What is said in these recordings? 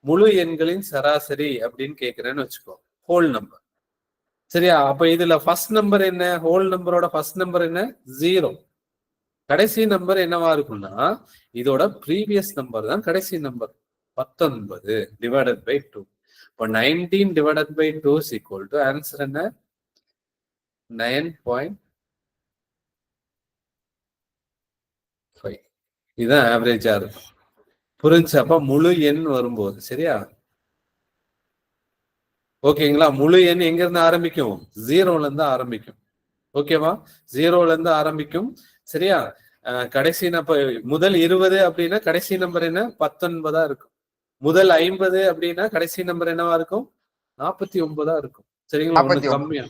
முழு எண்களின் சராசரி அப்படின்னு கேக்குறேன்னு வச்சுக்கோ, ஹோல் நம்பர். சரியா? அப்ப இதுல ஃபர்ஸ்ட் நம்பர் என்ன? ஹோல் நம்பரோட ஃபர்ஸ்ட் நம்பர் என்ன? 0. கடைசி நம்பர் என்னவா இருக்கும்னா இதோட ப்ரீவியஸ் நம்பர் தான் கடைசி நம்பர். 19 divided by 2. இப்போ 19 divided by 2 is equal to answer என்ன? 9.5. இதுதான் ஆவரேஜா இருக்கும். புரிஞ்சு? அப்ப முழு எண் வரும்போது, சரியா? ஓகேங்களா? முழு எண் எங்க இருந்து ஆரம்பிக்கும்? 0ல இருந்து ஆரம்பிக்கும். ஓகேவா? 0ல இருந்து ஆரம்பிக்கும். சரியா? கடைசி முதல் 20 அப்படின்னா கடைசி நம்பர் என்ன? 19 இருக்கும். முதல் 50 அப்படின்னா கடைசி நம்பர் என்னவா இருக்கும்? 49 இருக்கும். சரிங்களா? ஒண்ணு கம்மியா.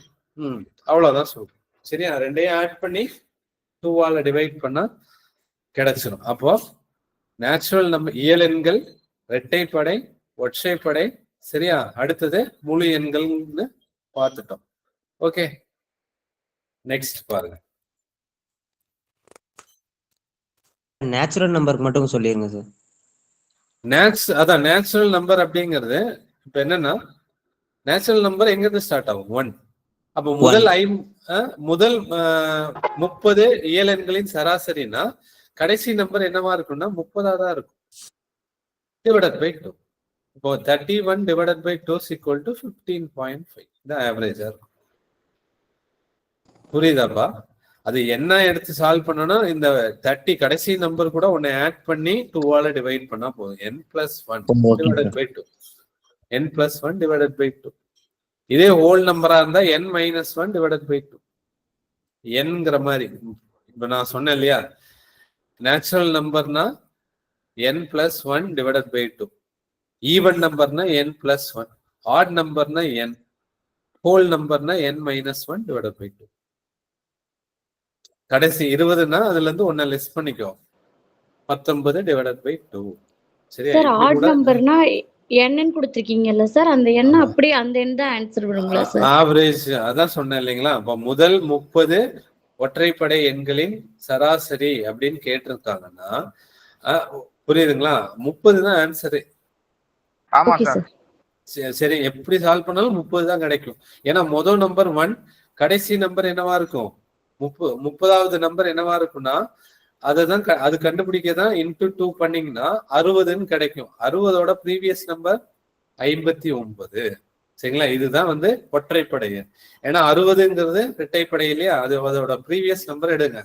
அவ்வளவுதான் சொல்றேன். சரியா? ரெண்டையும் ஆட் பண்ணி 2ஆல டிவைட் பண்ணா கிடைச்சிடும். அப்போ நேச்சுரல் நம்பர், இயல் எண்கள், இரட்டைப்படை, ஒற்றைப்படை, சரியா? அடுத்தது முழு எண்கள்னு பார்த்துட்டோம். ஓகே, நெக்ஸ்ட் பாருங்க. நேச்சுரல் நம்பருக்கு மட்டும் சொல்லிருங்க சார். அதான் நேச்சுரல் நம்பர் அப்படிங்கிறது இப்ப என்னன்னா, நேச்சுரல் நம்பர் எங்க இருந்து ஸ்டார்ட் ஆகும்? 1. அப்போ முதல் 30 இயல் எண்களின் சராசரினா கடைசி நம்பர் என்னவா இருக்கும்னா 30 தான் இருக்கும். Divided by 2. இப்போ 31 divided by 2 is equal to 15.5. இந்த ஆவரேஜா இருக்கும். புரியுதாப்பா? அது என்ன எடுத்து சால்வ் பண்ணணும்? இந்த 30 கடைசி நம்பர் கூட ஒன்னு ஆட் பண்ணி 2ஆல டிவைட் பண்ணா போதும். n+1 divided by 2. n+1 divided by 2. இதே ஹோல் நம்பரா இருந்தா n-1 டிவைடட் பை 2. என்கிற மாதிரி இப்ப நான் சொன்னேன் இல்லையா, நேச்சுரல் நம்பர்னா n+1 டிவைடட் பை 2. ஈவன் நம்பர்னா n+1. ஆட் நம்பர்னா n. ஹோல் நம்பர்னா n-1 டிவைடட் பை 2. கடைசி 20னா அதுல இருந்து 1 லெஸ் பண்ணிக்கோ. 19 டிவைடட் பை 2. சரியா? சார் ஆட் நம்பர்னா n கொடுத்திருக்கீங்கல்ல சார், அந்த n அப்படியே அந்த n தான் ஆன்சர் வருங்களா சார்? ஆவரேஜ் அதான் சொன்னேன் இல்லைங்களா? அப்ப முதல் 30 ஒற்றைப்படை எண்களின் சராசரி அப்படின்னு கேட்டிருக்காங்கன்னா புரியுதுங்களா? 30 தான் ஆன்சரு. ஆமா சார். சரி, எப்படி சால்வ் பண்ணாலும் 30 தான் கிடைக்கும். ஏன்னா முதல் நம்பர் 1, கடைசி நம்பர் என்னவா இருக்கும்? 30வது நம்பர் என்னவா இருக்கும்னா அதுதான் அது கண்டுபிடிக்கதான் இன்டு 2 பண்ணீங்கன்னா 60ன்னு கிடைக்கும். 60ஓட ப்ரீவியஸ் நம்பர் 59. சரிங்களா? இதுதான் ஒற்றைப்படை எண். ஏன்னா 60ங்கிறது இரட்டைப்படை இல்லையா? அது அதோட ப்ரீவியஸ் நம்பர் எடுங்க.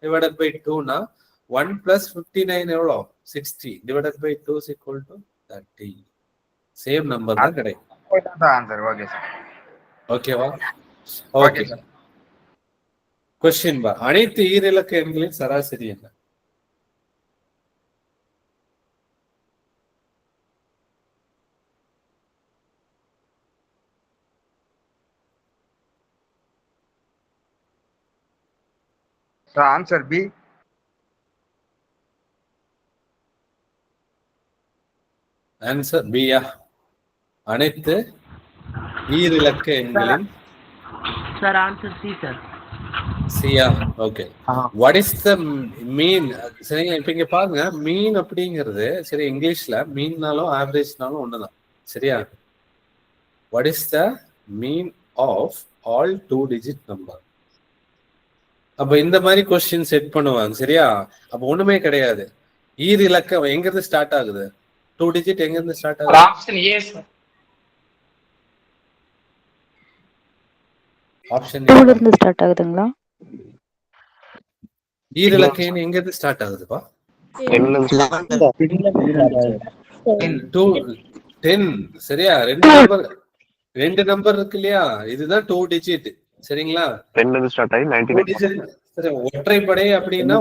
டிவைடட் பை 2னா 1 + 59 எவ்வளோ? 60 divided by 2 is equal to 30. Same number தான் கிடைக்கும். ஓகேவா? ஓகே. क्वेश्चन பார். அனைத்து ஈரிலக்க எண்களின் சராசரி என்ன? Answer B. ஆன்சர் பியா? அனைத்து ஈரிலக்க எண்களின் சார் ஆன்சர் சி சார். சியா? Okay. What is the mean? சரிங்க, இப்ப இங்க பாருங்க, மீன் அப்படிங்கிறது சரி இங்கிலீஷ்ல மீன்னாலும் ஆவரேஜ்னாலும் ஒண்ணுதான். சரியா? What is the mean of all 2 digit number? அப்ப இந்த மாதிரி கொஸ்டின் செட் பண்ணுவாங்க. சரியா? அப்ப ஒண்ணுமே கிடையாது. ஈரிலக்கம் எங்க இருந்து ஸ்டார்ட் ஆகுது? 2 டிஜிட் எங்க இருந்து ஸ்டார்ட் ஆகுது? Option A sir. ஆப்ஷன் 2ல இருந்து ஸ்டார்ட் ஆகுதுங்களா? ஈரிலக்க எண் எங்க இருந்து ஸ்டார்ட் ஆகுதுப்பா? 10. சரியா? ரெண்டு நம்பர் இருக்கு இல்லையா? இதுதான் 2 டிஜிட். சரிங்களா? 10ல இருந்து ஸ்டார்ட் ஆகி 99. சரி, ஒற்றைப்படை அப்படின்னா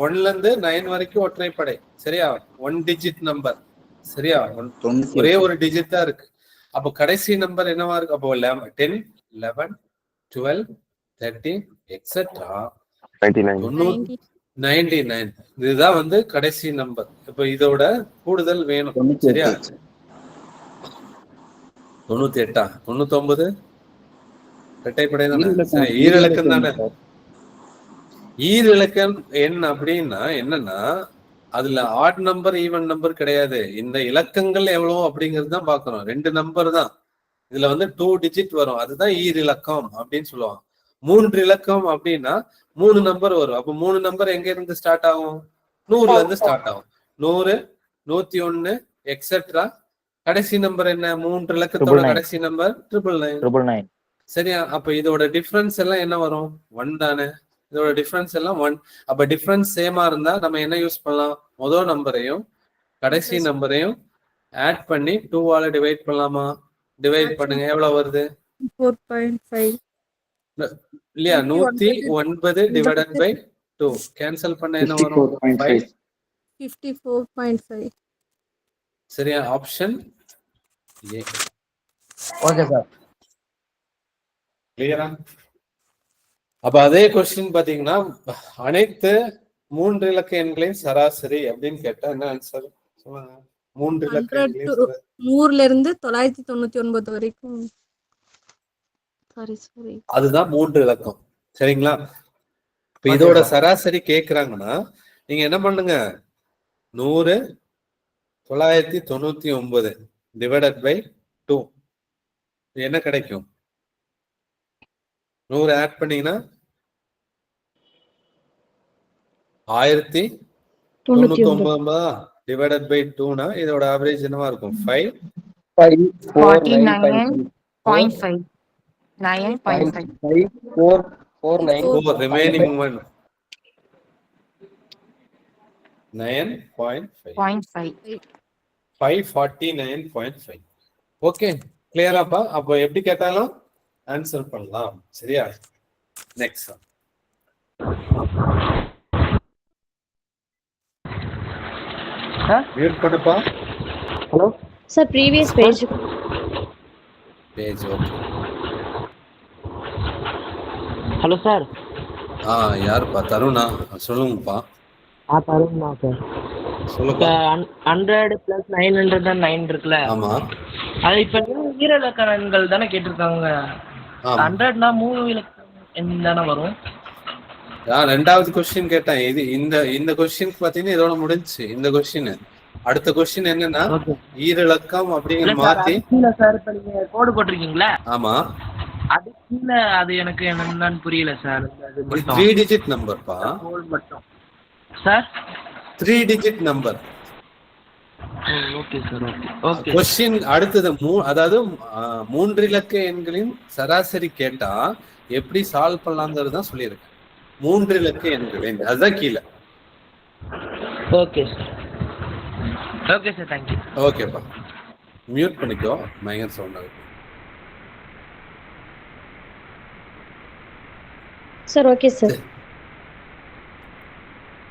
1ல இருந்து 9 வரைக்கும் ஒற்றைப்படை. சரியா? 1 டிஜிட் நம்பர். சரியா? ஒரே ஒரு டிஜிட் தான் இருக்கு. அப்போ கடைசி நம்பர் என்னவா இருக்கு? அப்போ 10, 11, 12, 13 எக்ஸெட்ரா 99. இதுதான் கடைசி நம்பர். இப்ப இதோட கூடுதல் வேணும். சரியா? 98, 99 இரட்டைப்படை தானே? சரி, ஈரிலக்கம் தானே? ஈரிலக்கம் எண் அப்படின்னா என்னன்னா அதுல ஆட் நம்பர் ஈவன் நம்பர் கிடையாது. இந்த இலக்கங்கள் எவ்வளவு அப்படிங்கிறது தான் பாக்குறோம். 2 நம்பர் தான் இதுல வந்து 2 டிஜிட் வரும். அதுதான் ஈரிலக்கம் அப்படின்னு சொல்லுவாங்க. 3 இலக்கம் அப்படின்னா 3 நம்பர் வரும். அப்ப 3 நம்பர் எங்க இருந்து ஸ்டார்ட் ஆகும்? 100ல இருந்து ஸ்டார்ட் ஆகும். 100, 101 எக்ஸெட்ரா. கடைசி நம்பர் என்ன? 3 இலக்கத்தோட கடைசி நம்பர் 999. சரியா? அப்ப இதோட டிஃபரன்ஸ் எல்லாம் என்ன வரும்? 1 தானே. இதோட டிஃபரன்ஸ் எல்லாம் 1. அப்ப டிஃபரன்ஸ் சேமா இருந்தா நம்ம என்ன யூஸ் பண்ணலாம்? முதல் நம்பரையும் கடைசி நம்பரையும் ஆட் பண்ணி 2 ஆல டிவைட் பண்ணலாமா? டிவைட் பண்ணுங்க. எவ்வளவு வருது? 4.5 இல்லையா? 109 டிவைடட் பை 2 கேன்சல் பண்ண என்ன வரும்? 54.5. சரியா? Option A. Okay sir. கிளியரா? அப்ப அதே கொஸ்டின் பாத்தீங்கன்னா அனைத்து 3 இலக்க எண்களின் சராசரி அப்படின்னு கேட்டா என்ன ஆன்சர் சொல்லுங்க? 3 இலக்க 100ல இருந்து 999 வரைக்கும். சாரி. அதுதான் 3 இலக்கம். சரிங்களா? இப்ப இதோட சராசரி கேக்குறாங்கன்னா நீங்க என்ன பண்ணுங்க? 100 999 டிவைடட் பை 2 என்ன கிடைக்கும்? 100 ஆட் பண்ணீங்கன்னா 1099 டிவைடட் பை 2னா இதோட ஆவரேஜ் என்னவா இருக்கும்? 49.5. 9.5. Remaining one 9.5. 549.5. ஓகே, கிளியராப்பா? அப்போ எப்படி கேட்டாலும் ஆன்சர் பண்ணலாம். சரியா? நெக்ஸ்ட் மியூட் பண்ணுப்பா. Hello sir previous page okay. Hello sir. யாருப்பா? தருணா? சொல்லுங்கப்பா. தருண் தான் சார். சொல்லுப்பா. 100 + 909 இருக்குல்ல? ஆமா. அது இப்ப ஈரலக்க எண்கள் தானே கேட்டிருக்காங்க. 100னா 3 இலக்க எண் தானே வரும். ரெண்டாவது கொஸ்டின் கேட்டேன். இது இந்த கொஸ்டின் பாத்தீங்கன்னா இதோட முடிஞ்சுச்சு இந்த கொஸ்டின். அடுத்த கொஸ்டின் என்னன்னா ஈரலக்கம் அப்படிங்கிற மாத்தி சார் இப்ப நீங்க கோடு போட்டிருக்கீங்களா? ஆமா. அது கீழ அது எனக்கு என்னன்னு புரியல சார். அது 3 டிஜிட் நம்பர்ப்பா. கோல் மட்டும் sir 3 digit number. Okay sir. Okay. Question அடுத்தது அதாவது 3 இலக்க எண்களின் சராசரி கேட்டா எப்படி சால்வ் பண்ணலாங்கிறது தான் சொல்லியிருக்கேன். 3 இலக்க எண்களின் அதுதான் கீழே. Okay sir. Okay sir, thank you. ஓகேப்பா. மியூட் பண்ணிக்கோ, பயங்கர சவுண்ட் ஆகுது. Sir okay sir.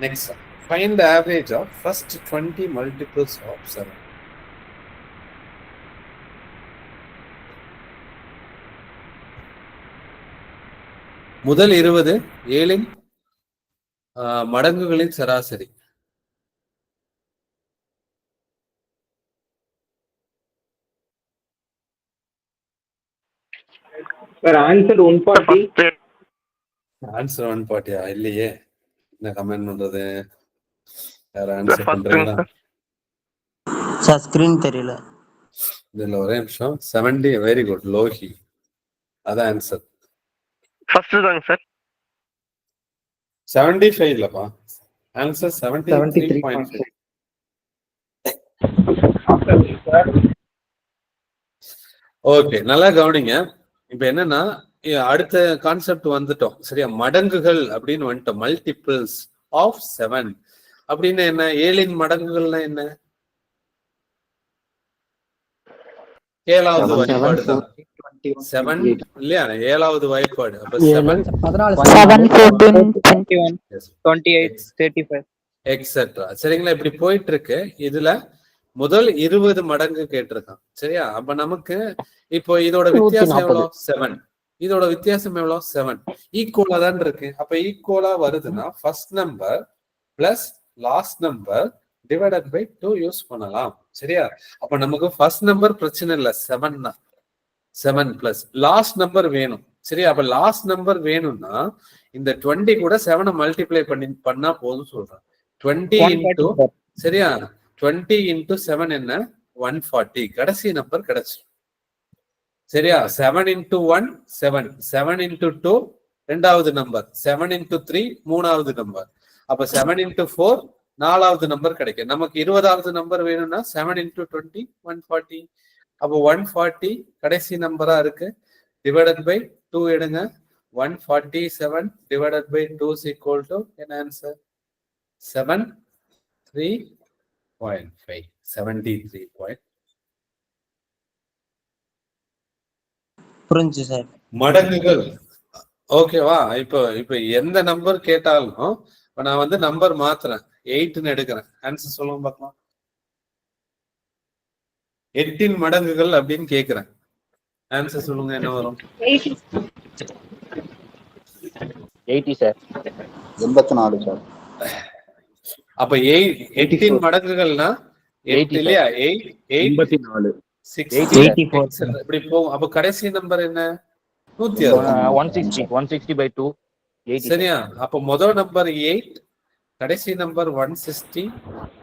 Next, find the average of first 20 multiples of 7. முதல் 20 7இன் மடங்குகளின் சராசரி. ஆன்சர் 140. ஆன்சர் 140 இல்லையே. என்ன கமெண்ட் பண்றது? யார ஆன்சர் பண்றீங்களா? சார் ஸ்கிரீன் தெரியல. இதுல ஒரே நிமிஷம். 70. Very good Lohi. அதான் ஆன்சர். ஃபர்ஸ்ட் தாங்க சார். 75 இல்லப்பா. ஆன்சர் 73.5. ஓகே, நல்லா கவனிங்க. இப்ப என்னன்னா அடுத்த கான்செப்ட் வந்துட்டோம். சரியா? மடங்குகள் அப்படின்னு வந்துட்டோம். மல்டிபிள்ஸ் ஆஃப் 7 அப்படின்னு என்ன? 7இன் மடங்குகள்னா என்ன? 7வது வாய்ப்பாடு தான் 7 இல்லையா? 7வது வாய்ப்பாடு. அப்ப 7 14 21 28 35 எக்ஸெட்ரா. சரிங்களா? இப்படி போயிட்டு இருக்கு. இதுல முதல் 20 மடங்கு கேட்டிருக்கான். சரியா? அப்ப நமக்கு இப்போ இதோட வித்தியாசம் எவ்வளவு? 7. இதோட வித்தியாசம் எவ்வளவு? 7. ஈக்குவலா தான் இருக்கு. அப்ப ஈக்குவலா வருதுன்னா first number plus last number divided by 2 use பண்ணலாம். சரியா? அப்ப நமக்கு ஃபர்ஸ்ட் நம்பர் பிரச்சனை இல்லை, 7 தான். 7 பிளஸ் லாஸ்ட் நம்பர் வேணும். சரியா? அப்ப லாஸ்ட் நம்பர் வேணும்னா இந்த 20 கூட 7 மல்டிப்ளை பண்ணா போதும் சொல்றேன். 20 into 140 sir. சரியா 20 into 7 என்ன 140. கடைசி நம்பர் கிடைச்சிடும். சரியா 7 into 1 7, 7 into 2 ரெண்டாவது நம்பர், 7 into 3 மூணாவது நம்பர், அப்ப 7 into 4 நாலாவது நம்பர் கிடைக்கும். நமக்கு 20வது நம்பர் வேணும்னா 7 into 20 140. அப்போ 140 கடைசி நம்பரா இருக்கு. டிவைடட் பை 2 எடுங்க. 147 divided by 2 is equal to an answer 73.5. 73. புரிஞ்சு சார். மடங்குகள். ஓகேவா? இப்போ எந்த நம்பர் கேட்டாலும் இப்ப நான் வந்து நம்பர் மாத்துறேன், 8ன்னு எடுக்கிறேன். ஆன்சர் சொல்லுங்க பார்க்கலாம். 8 மடங்குகள் அப்படின்னு கேக்குறேன். ஆன்சர் சொல்லுங்க, என்ன வரும்? 80 சார். 84 சார். அப்ப 8 மடங்குகள்னா 8 இல்லையா? 8 84 64 இப்படி போகும். அப்ப கடைசி நம்பர் என்ன? 160. 160 by 2 80. சரியா? அப்ப முதல் நம்பர் 8, கடைசி நம்பர் 160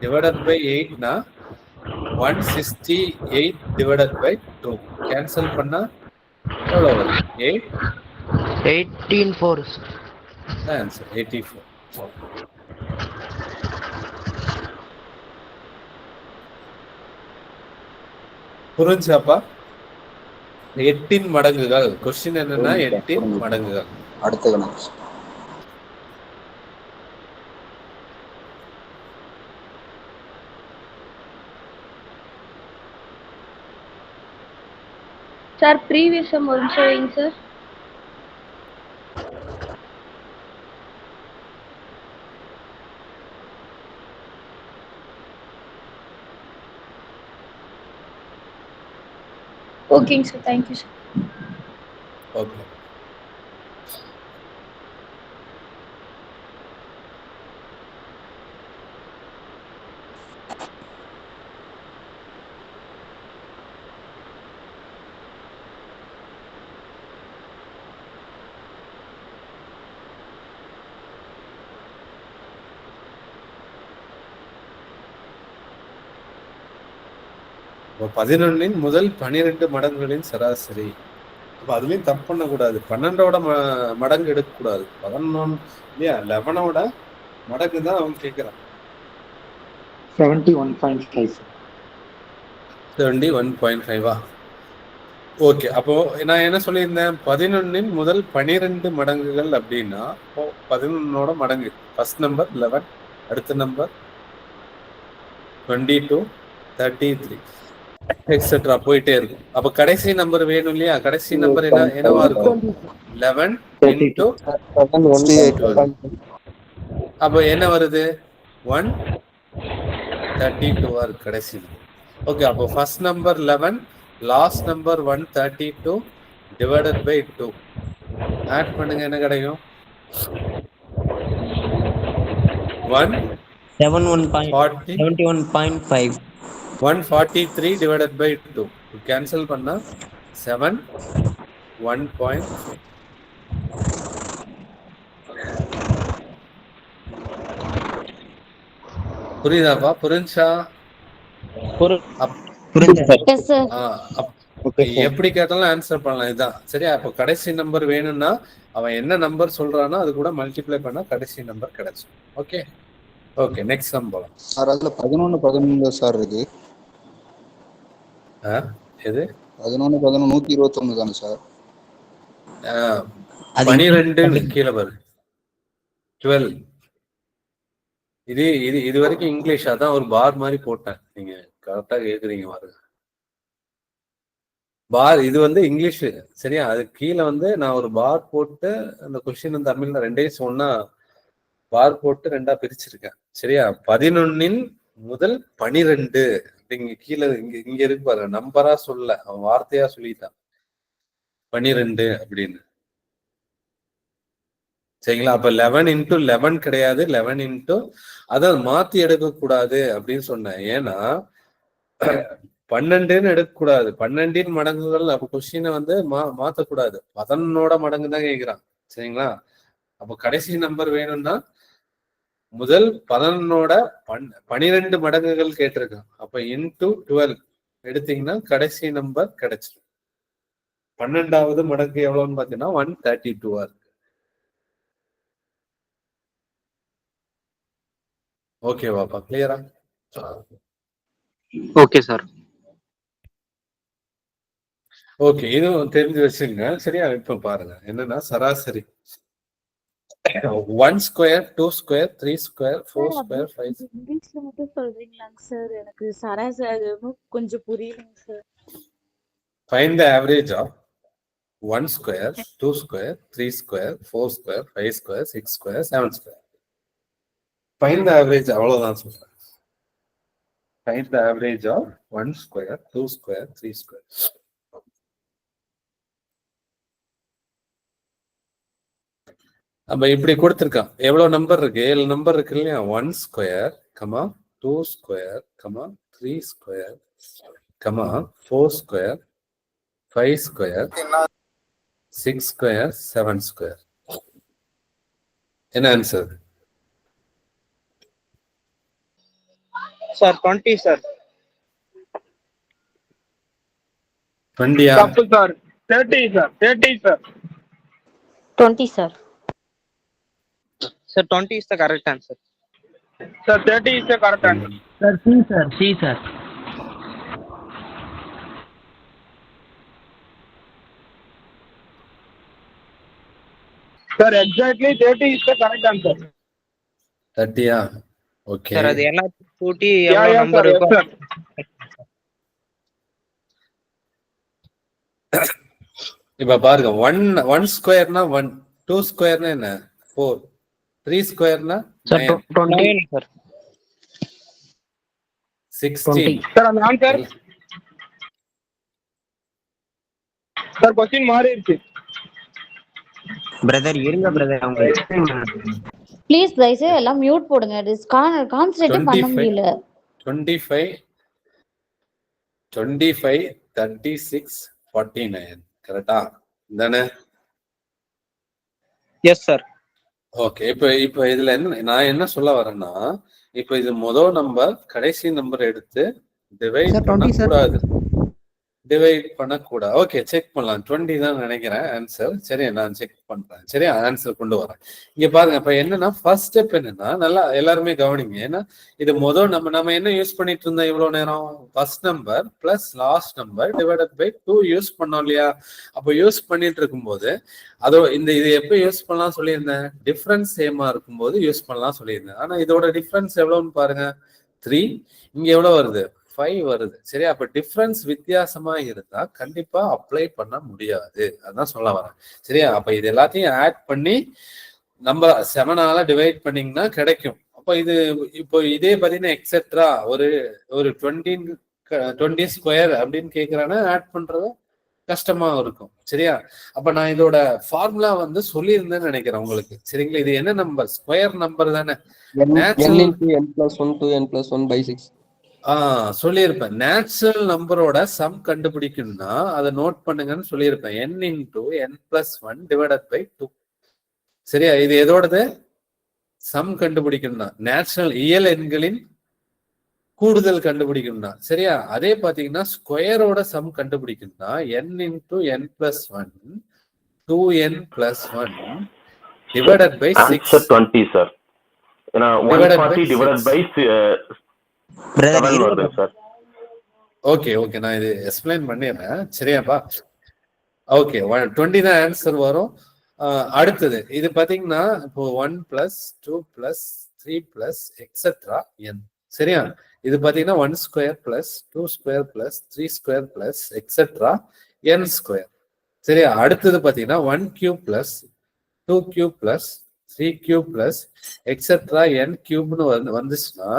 டிவைடட் பை 8னா 168 divided by 2. கேன்சல் பண்ணா எவ்வளவு வரும்? 8 18 ஆன்சர் 84. புரிஞ்சாப்பா? 8 மடங்குகள். கொஸ்டின் என்னன்னா 8 மடங்குகள். அடுத்த கணக்கு சார் ப்ரீவியஸ் சம் ஒரு நிமிஷம் வைங்க சார். ஓகேங்க சார், தேங்க்யூ சார். ஓகே. இப்போ 11 முதல் 12 மடங்குகளின் சராசரி. அப்ப அதுலயும் தப்பு பண்ணக்கூடாது. 12ஓட மடங்கு எடுக்கக்கூடாது. 11 இல்லையா? 11ஓட மடங்கு தான் அவங்க கேட்கிறான். 71.5 71.5. ஓகே. அப்போ நான் என்ன சொல்லியிருந்தேன்? 11 முதல் 12 மடங்குகள் அப்படின்னா 11ஓட மடங்கு ஃபர்ஸ்ட் நம்பர் 11, அடுத்த நம்பர் 22, 33 எக்ஸெட்ரா போயிட்டே இருக்கும். அப்ப கடைசி நம்பர் வேணும் இல்லையா? கடைசி நம்பர் என்னவா இருக்கும்? 11 into 12. அப்ப என்ன வருது? 132 இருக்கு கடைசி. ஓகே. அப்போ first number 11, last number 132 divided by 2. Add பண்ணுங்க, என்ன கிடைக்கும்? 71.5. 143 divided by 2. Cancel பண்ணா 7 1.5. புரியுதாப்பா? புரிஞ்சா? எப்படி கேட்டாலும் ஆன்சர் பண்ணலாம். இதுதான் சரியா? அப்ப கடைசி நம்பர் வேணும்னா அவன் என்ன நம்பர் சொல்றானோ அது கூட மல்டிப்ளை பண்ணா கடைசி நம்பர் கிடைக்கும். Okay okay. நெக்ஸ்ட் சம் போலாம் சார். அதுல 11 சார் இருக்கு. எது 11 121 தானே சார்? 12 கீழே பாரு. 12. இது வரைக்கும் இங்கிலீஷ். அதான் ஒரு பார் மாதிரி போட்டேன். நீங்க கரெக்டா கேக்குறீங்க பாருங்க. பார் இது வந்து இங்கிலீஷ் சரியா? அது கீழே வந்து நான் ஒரு பார் போட்டு அந்த கொஸ்டின் தமிழ்ல ரெண்டையும் சொன்னா பார் போட்டு ரெண்டா பிரிச்சிருக்கேன் சரியா? 11 முதல் 12 அப்படிங்க கீழே இங்க இருக்கு பாருங்க. நம்பரா சொல்ல, அவன் வார்த்தையா சொல்லிட்டான் 12 அப்படின்னு. சரிங்களா? அப்ப 11 into 11 கிடையாது, 11 into அதான் மாத்தி எடுக்க கூடாது அப்படின்னு சொன்னேன். ஏன்னா 12ன்னு எடுக்கக்கூடாது. 12 மடங்குகள். அப்ப கொஸ்டினை வந்து மாத்தக்கூடாது. 11ஓட மடங்கு தான் கேட்கிறான். சரிங்களா? அப்ப கடைசி நம்பர் வேணும்னா முதல் 11ஓட 12 மடங்குகள் கேட்டிருக்கான். அப்ப இன்டூ 12 எடுத்தீங்கன்னா கடைசி நம்பர் கிடைச்சிடும். 12வது மடங்கு எவ்வளவுன்னு பாத்தீங்கன்னா 132 இருக்கு. ஓகேவாப்பா, கிளியரா? Okay sir. ஓகே, இதுவும் தெரிஞ்சு வச்சுங்க. சரியா? இப்ப பாருங்க என்னன்னா சராசரி 1 ஸ்கொயர் 2 ஸ்கொயர் 3 ஸ்கொயர் 4 ஸ்கொயர் 5. இங்கிலீஷ்ல மட்டும் சொல்றீங்களாங்க சார்? எனக்கு சராசரி கொஞ்சம் புரியலங்க sir. Find the average of 1 square 2 square 3 square 4 square 5 square 6 square 7 square. Find the average, அவ்வளவுதான் சொல்றேன். Find the average of 1 square 2 square 3 square. அப்ப இப்படி கொடுத்திருக்கான். எவ்வளவு நம்பர் இருக்கு? 7 நம்பர் இருக்கு இல்லையா? 1 square comma 2 square comma 3 square comma 4 square 5 square 6 square 7 square. என்ன answer? Sir 20 sir. 20யா? தப்பு sir. 30 sir. 30 sir. 20 sir. Sir, 20 is the correct answer. Sir, 30 is the correct answer. Sir C sir, C sir. Sir, exactly 30 is the correct answer. 30யா? Okay. Sir அது எல்லாத்தையும் கூட்டி Yeah, எவ்வளவு yeah, number sir. Yes, இருக்கும்? sir. இப்ப பாருங்க, 1 ஸ்கொயர்னா 1, 2 ஸ்கொயர்னா என்ன? 4, 3 ஸ்கொயர்னா sir 20 sir. 16. Sir, அந்த answer. Sir, question மாறிடுச்சு. பிரதர் இருங்க பிரதர், அவங்க ப்ளீஸ் தயவுசெய்து எல்லாம் மியூட் போடுங்க. கான்சென்ட்ரேட் பண்ண முடியல. 25 25 36 49. கரெக்டா? தானே? Yes sir. ஓகே. இப்ப இதுல நான் என்ன சொல்ல வரேன்னா, இப்ப இது முதல் நம்பர் கடைசி நம்பர் எடுத்து டிவைட் பண்ணக்கூடாது. ஓகே, செக் பண்ணலாம். 20 தான் நினைக்கிறேன் ஆன்சர். சரி, நான் செக் பண்றேன். சரி, ஆன்சர் கொண்டு வரேன். இங்க பாருங்க, இப்ப என்னன்னா ஃபர்ஸ்ட் ஸ்டெப் என்னன்னா, நல்லா எல்லாருமே கவனிங்க. ஏன்னா இது முதல் நம்ம என்ன யூஸ் பண்ணிட்டு இருந்தோம் இவ்வளவு நேரம்? First number plus last number divided by 2 use பண்ணோம் இல்லையா? அப்போ யூஸ் பண்ணிட்டு இருக்கும்போது இது எப்ப யூஸ் பண்ணலாம் சொல்லியிருந்தேன்? டிஃபரன்ஸ் சேமா இருக்கும்போது யூஸ் பண்ணலாம் சொல்லியிருந்தேன். ஆனா இதோட டிஃபரன்ஸ் எவ்வளவுன்னு பாருங்க, 3. இங்க எவ்வளவு வருது? 5 வருது. சரி, அப்ப டிஃபரன்ஸ் வித்தியாசமா இருந்தா கண்டிப்பா அப்ளை பண்ண முடியாது. அதான் சொல்ல வரேன். சரியா? அப்ப இது எல்லாத்தையும் ஆட் பண்ணி நம்ம 7ஆல டிவைட் பண்ணீங்கன்னா கிடைக்கும். அப்ப இப்போ இதே பாத்தீங்கன்னா எக்ஸெட்ரா ஒரு 20 ஸ்கொயர் அப்படின்னு கேக்குறானா ஆட் பண்றது கஷ்டமா இருக்கும். சரியா? அப்ப நான் இதோட ஃபார்முலா சொல்லியிருந்தேன்னு நினைக்கிறேன் உங்களுக்கு. சரிங்களா? இது என்ன நம்பர்? ஸ்கொயர் நம்பர் தானே? சொல்லியிருப்பேன். நேச்சுரல் நம்பரோட சம் கண்டுபிடிக்கணும்னா அதை நோட் பண்ணுங்கன்னு சொல்லியிருப்பேன். n into n plus 1 divided by 2. சரியா? இது எதோடது? சம் கண்டுபிடிக்கணும்னா நேச்சுரல் இயல் எண்களின் கூடுதல் கண்டுபிடிக்கணும்னா. சரியா? அதே பாத்தீங்கன்னா ஸ்கொயரோட சம் கண்டுபிடிக்கணும்னா n into n plus 1 2n plus 1 divided by 6. 20 sir. ஏனா 140 divided by 7 வருது சார். ஓகே, நான் இது எக்ஸ்பிளைன் பண்ணிடுறேன். சரியாப்பா? ஓகே, 20 தான் ஆன்சர் வரும். அடுத்தது இது பாத்தீங்கன்னா இப்போ 1 plus 2 plus 3 plus etcetera n. சரியா? இது பாத்தீங்கன்னா 1 square plus 2 square plus 3 square plus etcetera n square. சரியா? அடுத்தது பாத்தீங்கன்னா 1 cube plus 2 cube plus 3 cube plus etcetera n கியூப்னு வந்துச்சுன்னா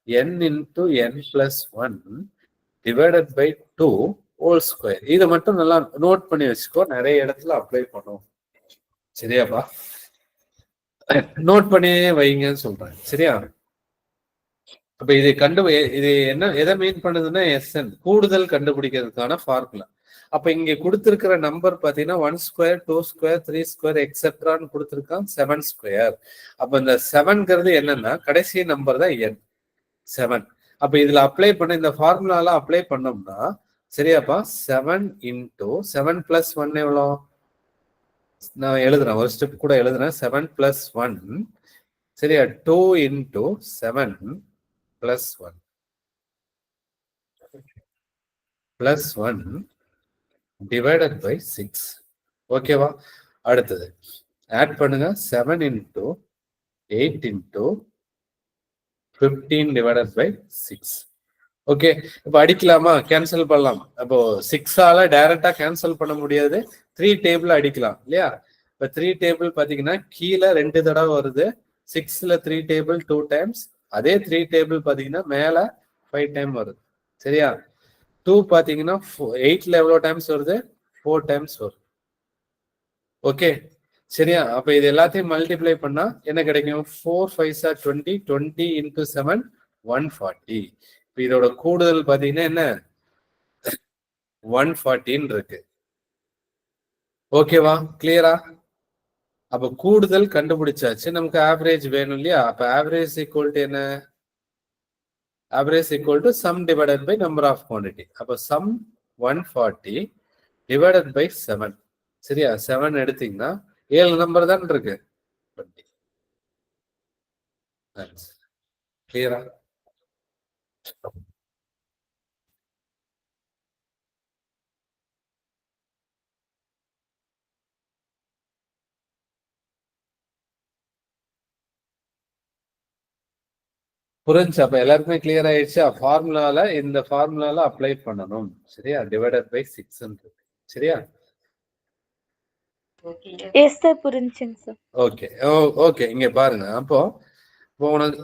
n into n plus 1 divided by 2 whole square. இதை மட்டும் நல்லா நோட் பண்ணி வச்சுக்கோ, நிறைய இடத்துல அப்ளை பண்ணும். சரியாப்பா? நோட் பண்ணி வைங்கன்னு சொல்றேன். சரியா? அப்ப இது என்ன எதை மீன் பண்ணுதுன்னா SN கூடுதல் கண்டுபிடிக்கிறதுக்கான ஃபார்முலா. அப்ப இங்க கொடுத்திருக்கிற நம்பர் பாத்தீங்கன்னா 1 ஸ்கொயர் 2 ஸ்கொயர் 3 ஸ்கொயர் எக்ஸெட்ரான்னு கொடுத்திருக்கான் 7 ஸ்கொயர். அப்ப இந்த 7ங்கிறது என்னன்னா கடைசி நம்பர் தான் n 7. அப்ப இதுல அப்ளை பண்ண இந்த ஃபார்முலால அப்ளை பண்ணோம்னா சரியாப்பா 7 இன்டூ 7 பிளஸ் 1 எவ்வளோ? நான் எழுதுறேன், ஒரு ஸ்டெப் கூட எழுதுறேன். 7 பிளஸ் 1 சரியா 2 into 7 plus 1 plus 1 divided by 6. ஓகேவா? அடுத்தது ஆட் பண்ணுங்க. 7 into 8 into 15 divided by 6. Okay, இப்போ அடிக்கலாமா? கேன்சல் பண்ணலாம். அப்போ 6ஆல டைரக்டா கேன்சல் பண்ண முடியாது, 3 டேபிள் அடிக்கலாம் இல்லையா? இப்போ 3 டேபிள் பாத்தீங்கன்னா கீழே 2 தடவை வருது. 6ல 3 டேபிள் 2 டைம்ஸ், அதே 3 டேபிள் பாத்தீங்கன்னா மேல 5 டைம் வருது. சரியா? 2 பாத்தீங்கன்னா 8ல எவ்வளவு டைம்ஸ் வருது? 4 டைம்ஸ் வருது. ஓகே சரியா? அப்ப இது எல்லாத்தையும் மல்டிப்ளை பண்ணா என்ன கிடைக்கும்? 4 5s are 20, 20 into 7 140. இப்ப இதோட கூடுதல் பாத்தீங்கன்னா என்ன? 140 இருக்கு. ஓகேவா? கிளியரா? அப்ப கூடுதல் கண்டுபிடிச்சாச்சு, நமக்கு ஆவரேஜ் வேணும் இல்லையா? அப்ப ஆவரேஜ் ஈக்குவல் டு என்ன? Average equal to sum divided by number of quantity. அப்ப சம் 140 டிவைடட் பை 7. சரியா? 7 எடுத்தீங்கன்னா 7 நம்பர் தான் இருக்கு. கிளியரா? புரிஞ்சு? அப்ப எல்லாருக்குமே கிளியர் ஆயிடுச்சா? ஃபார்முலால இந்த ஃபார்முலால அப்ளை பண்ணணும். சரியா? Divided by 6. சரியா? எஸ் சார், புரிஞ்சுங்க சார். ஓகே ஓகே, இங்க பாருங்க. அப்போ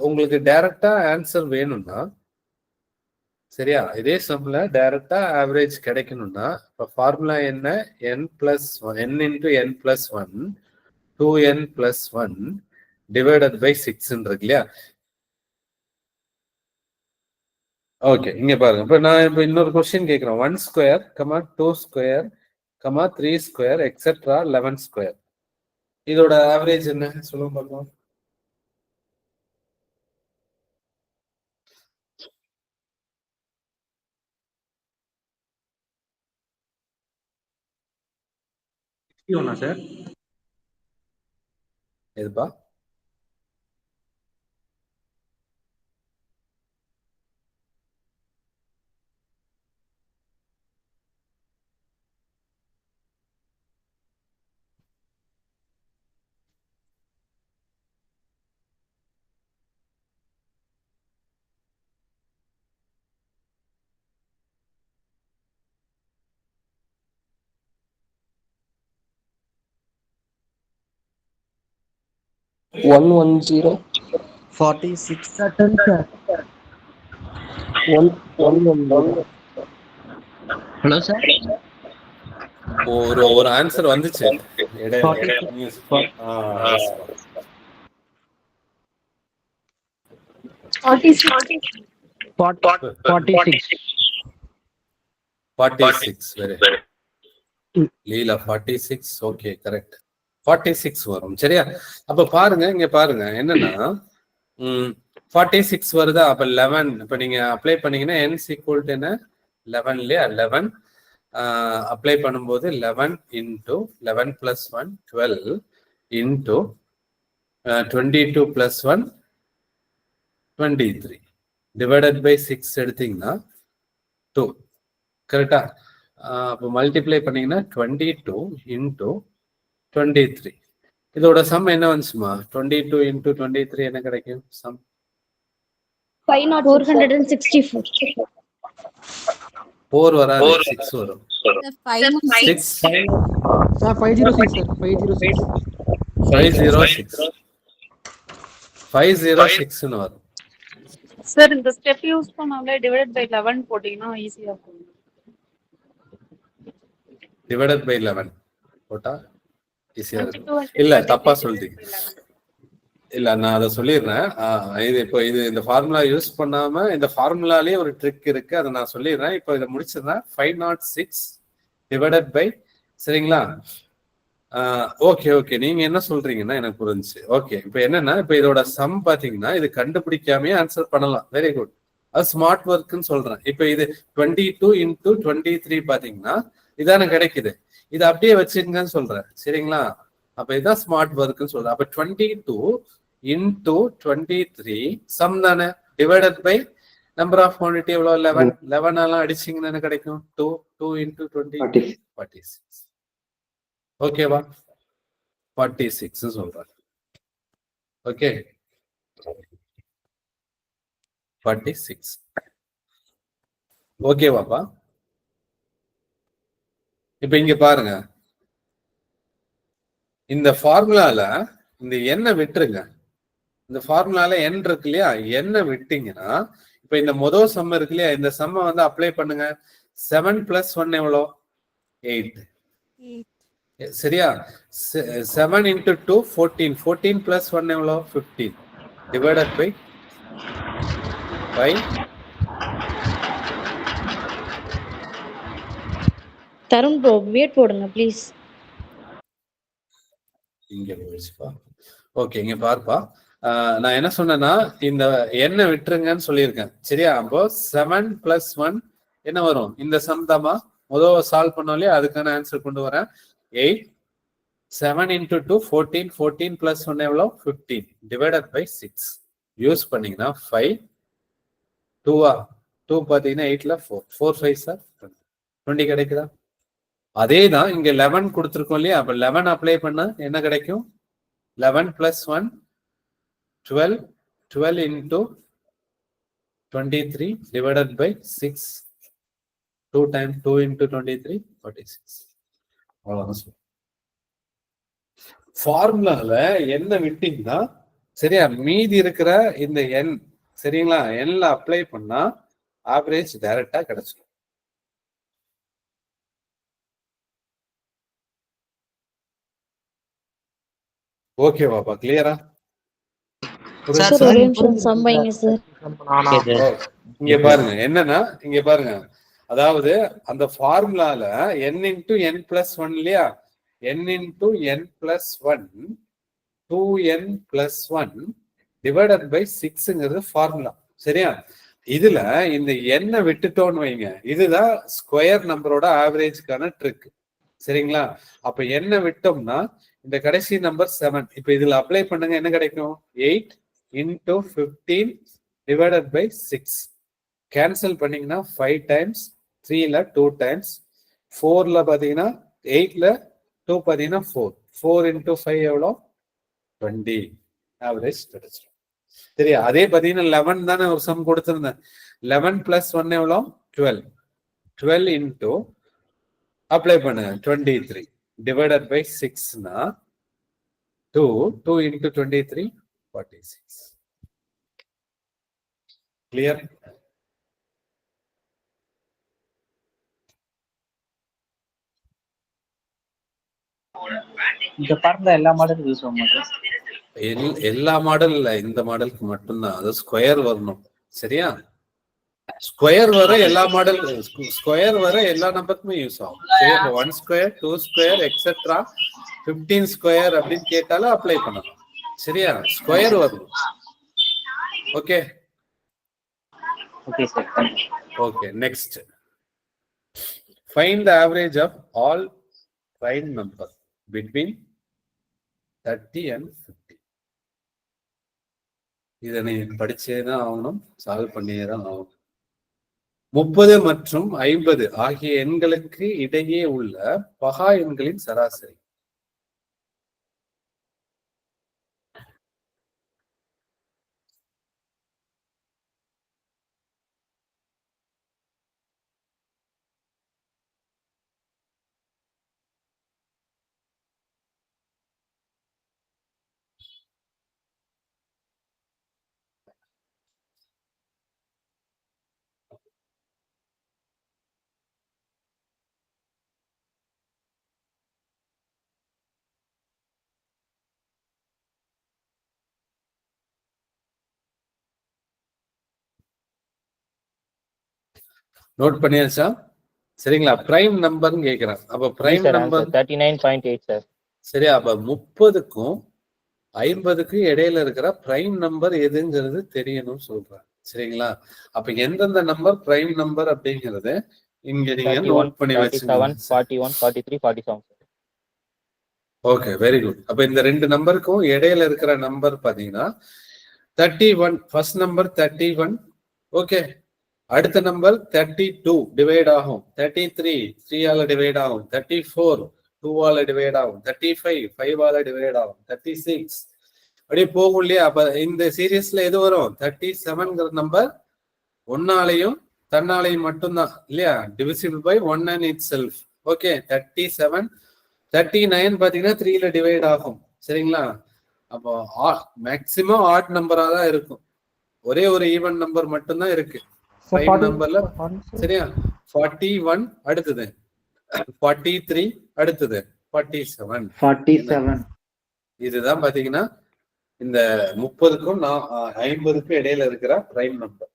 உங்களுக்கு டைரக்டா ஆன்சர் வேணும்னா சரியா, இதே சம்ல டைரக்டா ஆவரேஜ் கிடைக்கணும்னா இப்ப ஃபார்முலா என்ன? n into n plus 1 2n plus 1 divided by 6 இருக்கு இல்லையா? ஓகே, இங்க பாருங்க. இப்ப நான் இன்னொரு கொஸ்டின் கேட்கிறேன். 1 square 2 square 3 square etcetera 11 square. இதோட ஆவரேஜ் என்ன சொல்லுங்க பார்க்கலாம். சார் எதுப்பா? One 46. 1 ஹலோ சார், ஒரு ஆன்சர் வந்துச்சு. 46. வெரி லீலா 46. Okay, correct. 46 வரும். சரியா? அப்ப பாருங்க, இங்க பாருங்க என்னன்னா 46 வருதா? அப்ப 11 இப்ப நீங்க அப்ளை பண்ணீங்கன்னா n equal to என்ன? 11 இல்லையா? 11 அப்ளை பண்ணும்போது 11 into 11 plus 1 12 into 22 plus 1 23 divided by 6 எடுத்தீங்கன்னா 2. கரெக்டா? அப்போ மல்டிப்ளை பண்ணீங்கன்னா 22 into 23. இதோட சம் என்ன வந்துச்சுமா? 22 into 23 என்ன கிடைக்கும்? சம் 464. 4 வராது, 6 வரும். 6 506 னு வரும். சார் இந்த ஸ்டெப் யூஸ் பண்ணாமலே டிவைடட் பை 11 போட்டீங்கன்னா ஈஸியா இருக்கும். டிவைடட் பை 11 போட்டா ஈஸியா இருக்கும். இல்ல, தப்பா சொல்றீங்க. இல்ல நான் அதை சொல்லிடுறேன். இது இப்போ இந்த ஃபார்முலா யூஸ் பண்ணாம இந்த ஃபார்முலாலேயே ஒரு ட்ரிக் இருக்கு, அதை நான் சொல்லிடுறேன். இப்போ இதை முடிச்சிடுறேன். 506 டிவைடட் பை, சரிங்களா? ஓகே ஓகே, நீங்க என்ன சொல்றீங்கன்னா எனக்கு புரிஞ்சுச்சு. ஓகே, இப்போ என்னன்னா, இப்போ இதோட சம் பாத்தீங்கன்னா இது கண்டுபிடிக்காமே ஆன்சர் பண்ணலாம். வெரி குட், அது ஸ்மார்ட் ஒர்க்னு சொல்றேன். இப்போ இது 22 இன்டூ 23 பாத்தீங்கன்னா இதானே கிடைக்குது. இது அப்படியே வச்சுக்கங்கன்னு சொல்றேன், சரிங்களா? அப்ப இதுதான் ஸ்மார்ட் ஒர்க்னு சொல்றேன். அப்ப 22 இன்டூ 23 சம் தானே, divided by number of quantity எவ்வளோ? 11. 11 எல்லாம் அடிச்சிங்கன்னா என்ன கிடைக்கும்? 2 இன்டூ 20 46. ஓகேவா? 46 சொல்றேன். ஓகே, 46. ஓகேவாப்பா? இப்ப இங்க பாருங்க, இந்த ஃபார்முலால இந்த எண்ணை விட்டுருங்க. இந்த ஃபார்முலால என் இருக்கு இல்லையா, எண்ணை விட்டீங்கன்னா இப்ப இந்த முதல் சம் இருக்கு இல்லையா, இந்த சம்ம வந்து அப்ளை பண்ணுங்க. 7 + 1 எவ்வளோ? 8. சரியா? 7 × 2 14. 14 + 1 எவ்வளோ? 15. Divided by 5. Tarun bro mute போடுங்க ப்ளீஸ். இங்க போயிடுச்சுப்பா. ஓகே, இங்க பாருப்பா. நான் என்ன சொன்னேன்னா இந்த எண்ணை விட்டுருங்கன்னு சொல்லியிருக்கேன், சரியா? அப்போ 7 + 1 என்ன வரும்? இந்த சம் தாமா முதல் சால்வ் பண்ணோம் இல்லையா, அதுக்கான ஆன்சர் கொண்டு வரேன். 8. 7 × 2 14. 14 + 1 எவ்வளோ? 15. டிவைடட் பை 6 யூஸ் பண்ணீங்கன்னா 5. 2 பார்த்தீங்கன்னா 8ல 4. 4 5 சார் 20 கிடைக்குதா? அதே தான் இங்க 11 கொடுத்துருக்கோம் இல்லையா, அப்ப 11 அப்ளை பண்ணா என்ன கிடைக்கும்? 11 + 1 12. 12 × 23 டிவைடட் பை 6. 2 × 23 46. அவ்வளவுதான். ஃபார்முலால என்ன விட்டீங்கன்னா சரியா, மீதி இருக்கிற இந்த எண், சரிங்களா, எண்ல அப்ளை பண்ணா ஆவரேஜ் டைரக்டா கிடைச்சிடும். ஓகேவாப்பா? கிளியரா? சார் ஒரு நிமிஷம் சம் வைங்க சார். இங்க பாருங்க என்னன்னா, இங்க பாருங்க, அதாவது அந்த ஃபார்முலால n × n + 1 இல்லையா, n × n + 1 2n + 1 divided by 6ங்கிறது formula, சரியா? இதுல இந்த எண்ணை விட்டுட்டோன்னு வைங்க, இதுதான் ஸ்கொயர் நம்பரோட ஆவரேஜ்க்கான ட்ரிக், சரிங்களா? அப்ப எண்ணை விட்டோம்னா இந்த கடைசி நம்பர் 7. இப்ப இதுல அப்ளை பண்ணுங்க, என்ன கிடைக்கும்? 8 × 15 டிவைடட் பை 6. கேன்சல் பண்ணீங்கன்னா 5 டைம்ஸ், 3ல 2 டைம்ஸ், 4ல பாத்தீங்கன்னா 8ல 2 பாத்தீங்கன்னா 4. 4 × 5 எவ்வளோ? 20. ஆவரேஜ் கிடைச்சிடும். சரியா? அதே பாத்தீங்கன்னா 11 தானே ஒரு சம் கொடுத்திருந்தேன். 11 + 1 எவ்வளோ? 12. 12 இன்டூ அப்ளை பண்ணுங்க 23 டிவைடட் பை 6னா 2. 2 × 23 46. கிளியர்? இந்த ஃபார்முலா எல்லா மாடலுக்கும் யூஸ் ஆகும் சார்? எல்லா மாடல் இல்ல, இந்த மாடலுக்கு மட்டும்தான். அது ஸ்கொயர் வரணும், சரியா? ஸ்கொயர் வர எல்லா மாடல், ஸ்கொயர் வர எல்லா நம்பருக்குமே யூஸ் ஆகும். சரி, இப்போ 1 ஸ்கொயர் 2 ஸ்கொயர் எக்ஸெட்ரா 15 ஸ்கொயர் அப்படின்னு கேட்டாலும் அப்ளை பண்ணலாம், சரியா? ஸ்கொயர் வரணும். Okay okay sir. Okay, next. Find the average of all prime number between 30 and 50. இதை நீ படிச்சே தான் ஆகணும், சால்வ் பண்ணியே தான் ஆகணும். 30 மற்றும் 50 ஆகிய எண்களுக்கு இடையே உள்ள பகா எண்களின் சராசரி. நோட் பண்ணியாச்சா? சரிங்களா? பிரைம் நம்பர்னு கேக்குறேன். அப்ப பிரைம் நம்பர் 39.8 சார். சரியா? அப்ப 30க்கும் 50க்கும் இடையில இருக்கிற பிரைம் நம்பர் எதுங்கிறது தெரியணும்னு சொல்றேன். சரிங்களா? அப்ப எந்தெந்த நம்பர் பிரைம் நம்பர் அப்படிங்கிறது இங்க நீங்க நோட் பண்ணி 37, வச்சுக்கோங்க. 41, 43, 47. Okay, very good. அப்ப இந்த ரெண்டு நம்பருக்கும் இடையில இருக்கிற நம்பர் பாத்தீங்கன்னா 31. First number 31. ஓகே. அடுத்த நம்பர் 32 டிவைட் ஆகும். 33 3 ஆல டிவைட் ஆகும். 34 2 ஆல டிவைட் ஆகும். 35 5 ஆல டிவைட் ஆகும். 36 அப்படியே போகும் இல்லையா? அப்ப இந்த சீரியஸ்ல எது வரும்? 37ங்கிற நம்பர் ஒன்னாலையும் தன்னாலையும் மட்டும்தான் இல்லையா? Divisible by 1 and itself. Okay. 37 39 பாத்தீங்கன்னா 3ல டிவைட் ஆகும். சரிங்களா? அப்போ மேக்சிமம் ஆட் நம்பரா தான் இருக்கும். ஒரே ஒரு ஈவன் நம்பர் மட்டும்தான் இருக்கு பிரைம் நம்பர்ல. சரியா? 41 அடுத்தது 43 அடுத்தது 47. இதுதான் பாத்தீங்கன்னா இந்த 30க்கும் 50க்கும் இடையில இருக்கிற பிரைம் நம்பர்.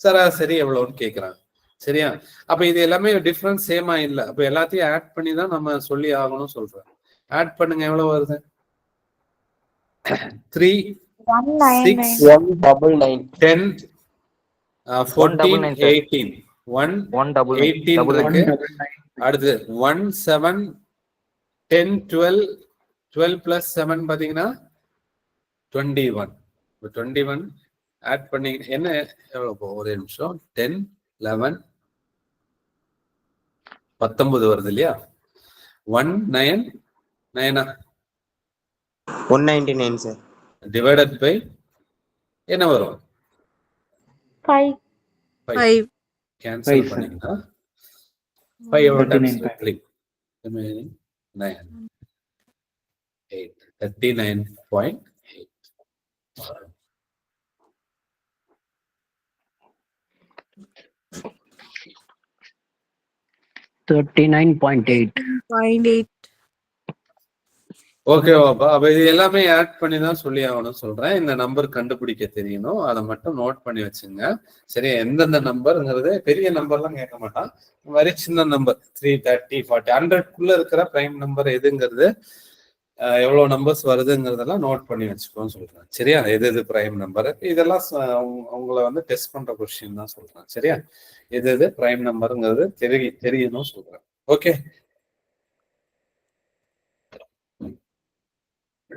சராசரி எவ்வளவுன்னு கேக்குறாங்க. சரியா? அப்ப இது எல்லாமே டிஃபரன்ஸ் சேமா இல்ல. அப்ப எல்லாத்தையும் ஆட் பண்ணி தான் நம்ம சொல்லி ஆகணும் சொல்றேன். ஆட் பண்ணுங்க. எவ்வளவு வருது? 3 6 199. 10 14 18 118 இருக்கு. அடுத்து 1 7 10 12 12 பிளஸ் 7 பாத்தீங்கன்னா 21. 21 ஆட் பண்ணி என்ன எவ்வளவு? ஒரே நிமிஷம். 10 11 19 வருது இல்லையா? 199 சார். டிவைடட் பை என்ன வரும்? 5. கேன்சல் பண்ணீங்கன்னா 5 எவ்வளவு டைம்ஸ் ரிப்ளிக்? 9 8 39.8. ஓகேவாப்பா? அப்ப இது எல்லாமே ஆட் பண்ணி தான் சொல்லி ஆகணும் சொல்றேன். இந்த நம்பர் கண்டுபிடிக்க தெரியணும். அதை மட்டும் நோட் பண்ணி வச்சுங்க. சரியா? எந்தெந்த நம்பர்ங்கிறது பெரிய நம்பர்லாம் கேட்க மாட்டான். மாதிரி சின்ன நம்பர் 3 30 40 100க்குள்ள இருக்கிற பிரைம் நம்பர் எதுங்கிறது, எவ்வளவு நம்பர்ஸ் வருதுங்கிறதெல்லாம் நோட் பண்ணி வச்சுக்கோன்னு சொல்றேன். சரியா? எது பிரைம் நம்பர் இதெல்லாம் அவங்கள வந்து டெஸ்ட் பண்ற கொஸ்டின் தான் சொல்றேன். சரியா? எது பிரைம் நம்பருங்கிறது தெரியணும் சொல்றேன். ஓகே.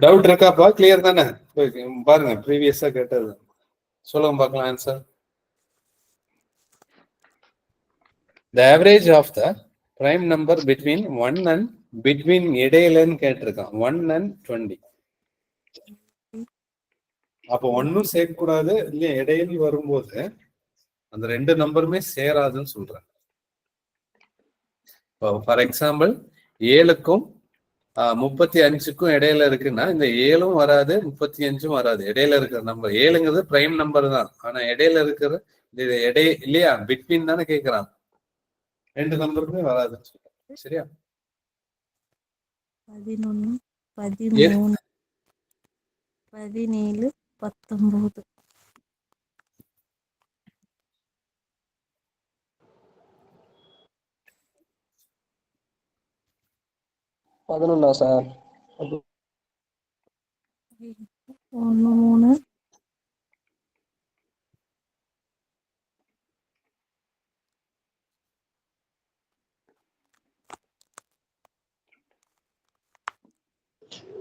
டவுட் இருக்காப்பா? கிளியர் தானே? பாருங்க ப்ரீவியஸா கேட்டது சொல்லுங்க பார்க்கலாம். Answer. The average of the prime number between 1 and between இடையிலன்னு கேட்டிருக்கான். 1 and 20. அப்போ ஒன்னும் சேர்க்க கூடாது இல்லையா? இடையில வரும்போது அந்த ரெண்டு நம்பருமே சேராதுன்னு சொல்றேன். ஃபார் எக்ஸாம்பிள் 7க்கும் 35க்கும் இடையில இருக்குன்னா இந்த 7ம் வராது 35ம் வராது. இடையில இருக்கிற நம்பர் 7ங்கிறது பிரைம் நம்பர் தான். ஆனா இடையில இருக்கிற இல்லையா? பிட்வீன் தானே கேட்கறான். ரெண்டு நம்பருமே வராதுன்னு சொல்றேன். சரியா? 11 13 17 19. 11 சார். 1 3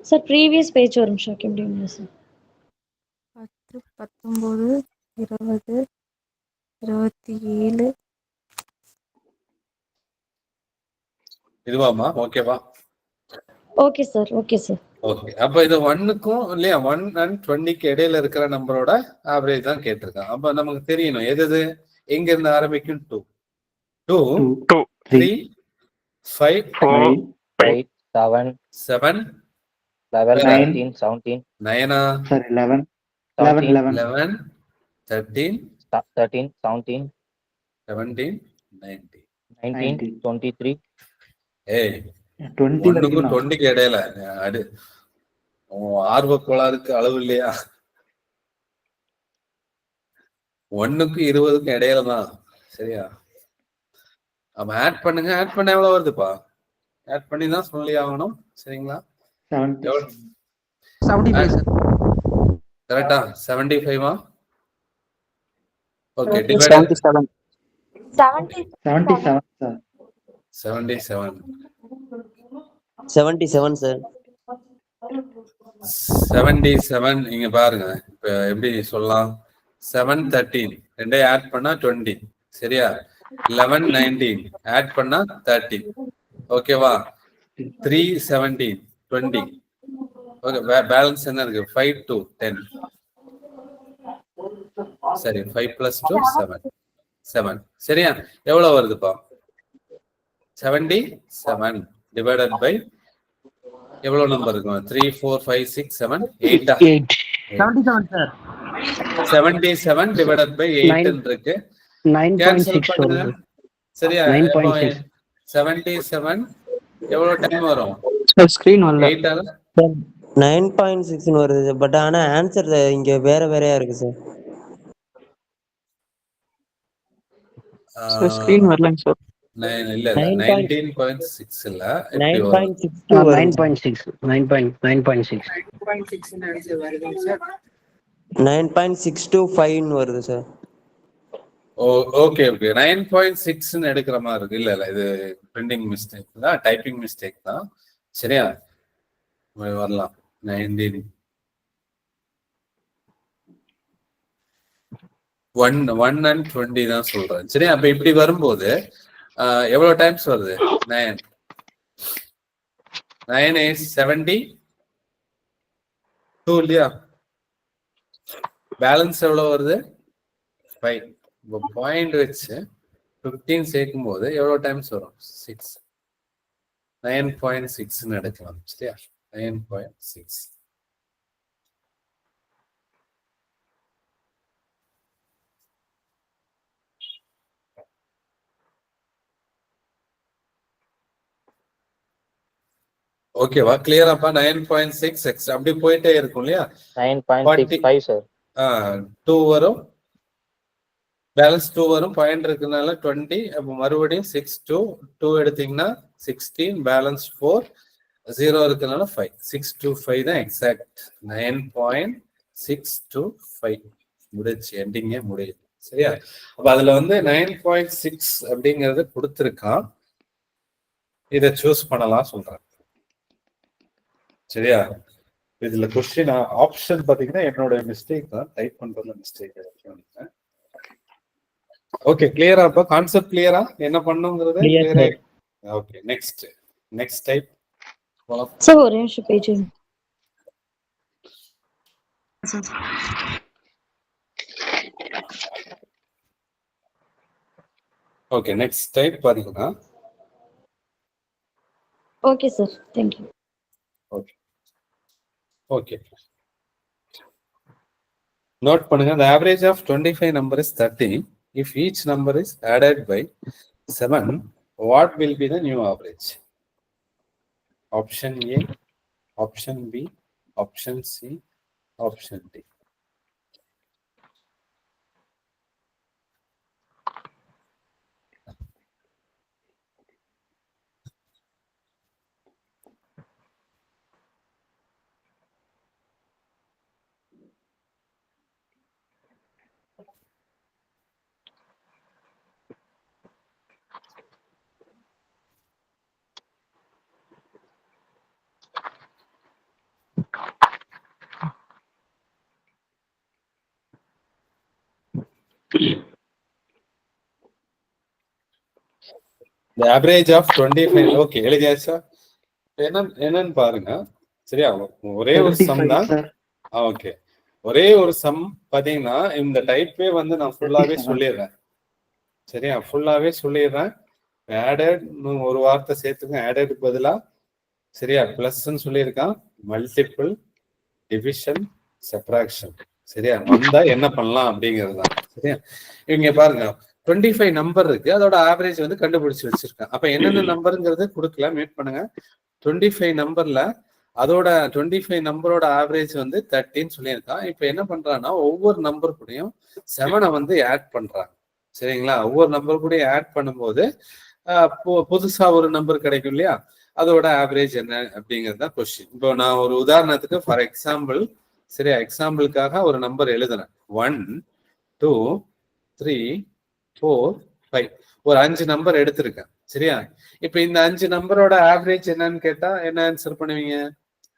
சார் ப்ரீவியஸ் பேஜ் ஒரு நிமிஷம் வைக்க முடியுமா சார்? 10 19 20 27. இதுவாமா? ஓகேவா? Okay sir. Okay sir. Okay. அப்ப இது 1க்கும் இல்லையா 1 and 20க்கு இடையில இருக்கிற நம்பரோட ஆவரேஜ் தான் கேட்டிருக்கான். அப்ப நமக்கு தெரியணும் எது எங்க இருந்து ஆரம்பிக்கும். 2 2 3 5 4 8 7 7 11 13 17 9 சார் 11 11 13 13 17 17 19 19 23. ஏய் 1க்கும் 20க்கு இடையில அது ஆர்வ கோளாறுக்கு அளவு இல்லையா? 1க்கும் 20க்கும் இடையில தான். சரியா? அப்ப ஆட் பண்ணுங்க. ஆட் பண்ண எவ்வளவு வருதுப்பா? ஆட் பண்ணி தான் சொல்லி ஆகணும். சரிங்களா? 75 சார். கரெக்டா? 75 ஓகே. 77 77 சார். 77 77 சார். 77 இங்க பாருங்க. இப்ப எப்படி சொல்லலாம்? 7 13 ரெண்டே ஆட் பண்ணா 20. சரியா? 11 19 ஆட் பண்ணா 30. ஓகேவா? 3 17 20. ஓகே. பேலன்ஸ் என்ன இருக்கு? 5 to 10. சரி. 5 plus 2 7. சரியா? எவ்வளவு வருதுப்பா? 77 divided by எவ்வளவு நம்பர் இருக்கும்? 3 4 5 6 7 8 77 சார். 77 divided by 8 இருக்கு. 9.6 சரியா? 77 எவ்வளவு டைம் வரும்? ஸ்கிரீன் வரல. 8 9.6 வருது. பட் ஆனா ஆன்சர் இங்க வேற வேறையா இருக்கு சார். ஸ்கிரீன் வரலங்க சார். இல்ல 19.6 இல்ல. 9.62 9.6 9.6 9.625 வருது சார். Okay okay. 9.6 எடுக்கிற மாதிரி இருக்கு. இல்ல இது பிரிண்டிங் மிஸ்டேக் தான், டைப்பிங் மிஸ்டேக் தான். சரியா? வரலாம். 19 1 and 20 தான் சொல்றேன். சரி. அப்ப இப்படி வரும்போது எவ்வளவு டைம்ஸ் வருது? 9 is 72 இல்லையா? பேலன்ஸ் எவ்வளவு வருது? 5. இப்போ பாயிண்ட் வச்சு 15 சேர்க்கும் போது எவ்வளவு டைம்ஸ் வரும்? 6. 9.6 எடுக்கலாம். சரியா? 9.6. ஓகேவா? கிளியராப்பா? 9.6 அப்படி போயிட்டே இருக்கும் இல்லையா? 9.65 சார். 2 வரும். பேலன்ஸ் 2 வரும். பாயிண்ட் இருக்குனால 20. அப்போ மறுபடியும் 6 2 எடுத்தீங்கன்னா 16. பேலன்ஸ் 4 0 இருக்குனால 5. 625 தான் எக்ஸாக்ட். 9.625 முடிச்சு. எண்டிங்கே முடியுது. சரியா? அப்ப அதுல வந்து 9.6 அப்படிங்கறது கொடுத்துருக்கான். இதை சூஸ் பண்ணலாம் சொல்றேன். சரியா? இதுல கொஸ்டின் ஆப்ஷன் பாத்தீங்கன்னா என்னோட மிஸ்டேக் தான், டைப் பண்றதுல மிஸ்டேக். ஓகே. கிளியரா? அப்ப கான்செப்ட் கிளியரா? என்ன பண்ணுங்கிறது கிளியரா? ஓகே. நெக்ஸ்ட் டைப் சார் ஒரே நிமிஷம் பேஜ். ஓகே. நெக்ஸ்ட் டைப் பாத்தீங்கன்னா okay sir. Thank you. Okay. Note பண்ணுங்க. the average of 25 number is 30. if each number is added by 7, what will be the new average? Option A, option B, option C, option D. The average of 25. Okay. எழுதியாச்சா? என்னன்னு பாருங்க. சரியா? ஒரே ஒரு some தான். Okay. ஒரே ஒரு some பாத்தீங்கன்னா இந்த டைப்பே வந்து நான் ஃபுல்லாவே சொல்லிடுறேன். சரியா? ஃபுல்லாவே சொல்லிடுறேன். ஆடட் ஒரு வார்த்தை சேர்த்துங்க. ஆடட் பதிலா சரியா பிளஸ்ன்னு சொல்லியிருக்கான். Multiple, division, subtraction. சரியா? வந்தா என்ன பண்ணலாம் அப்படிங்கிறது தான். சரியா? இவங்க பாருங்க 25 நம்பர் இருக்கு. அதோட ஆவரேஜ் வந்து கண்டுபிடிச்சு வச்சிருக்கேன். அப்ப என்னென்ன நம்பருங்கிறது கொடுக்கல. மீட் பண்ணுங்க. 25 நம்பர்ல அதோட 25 நம்பரோட ஆவரேஜ் வந்து 30ன்னு சொல்லியிருக்கான். இப்போ என்ன பண்றான்னா ஒவ்வொரு நம்பர் கூடயும் 7 வந்து ஆட் பண்றாங்க. சரிங்களா? ஒவ்வொரு நம்பர் கூடயும் ஆட் பண்ணும்போது புதுசா ஒரு நம்பர் கிடைக்கும் இல்லையா? அதோட ஆவரேஜ் என்ன அப்படிங்கிறது தான் கொஸ்டின். இப்போ நான் ஒரு உதாரணத்துக்கு ஃபார் எக்ஸாம்பிள், சரியா, எக்ஸாம்பிளுக்காக ஒரு நம்பர் எழுதுனேன். 1 2 3 4 5 ஒரு 5 நம்பர் எடுத்திருக்கேன். சரியா? இப்ப இந்த 5 நம்பரோட ஆவரேஜ் என்னன்னு கேட்டா என்ன ஆன்சர் பண்ணுவீங்க?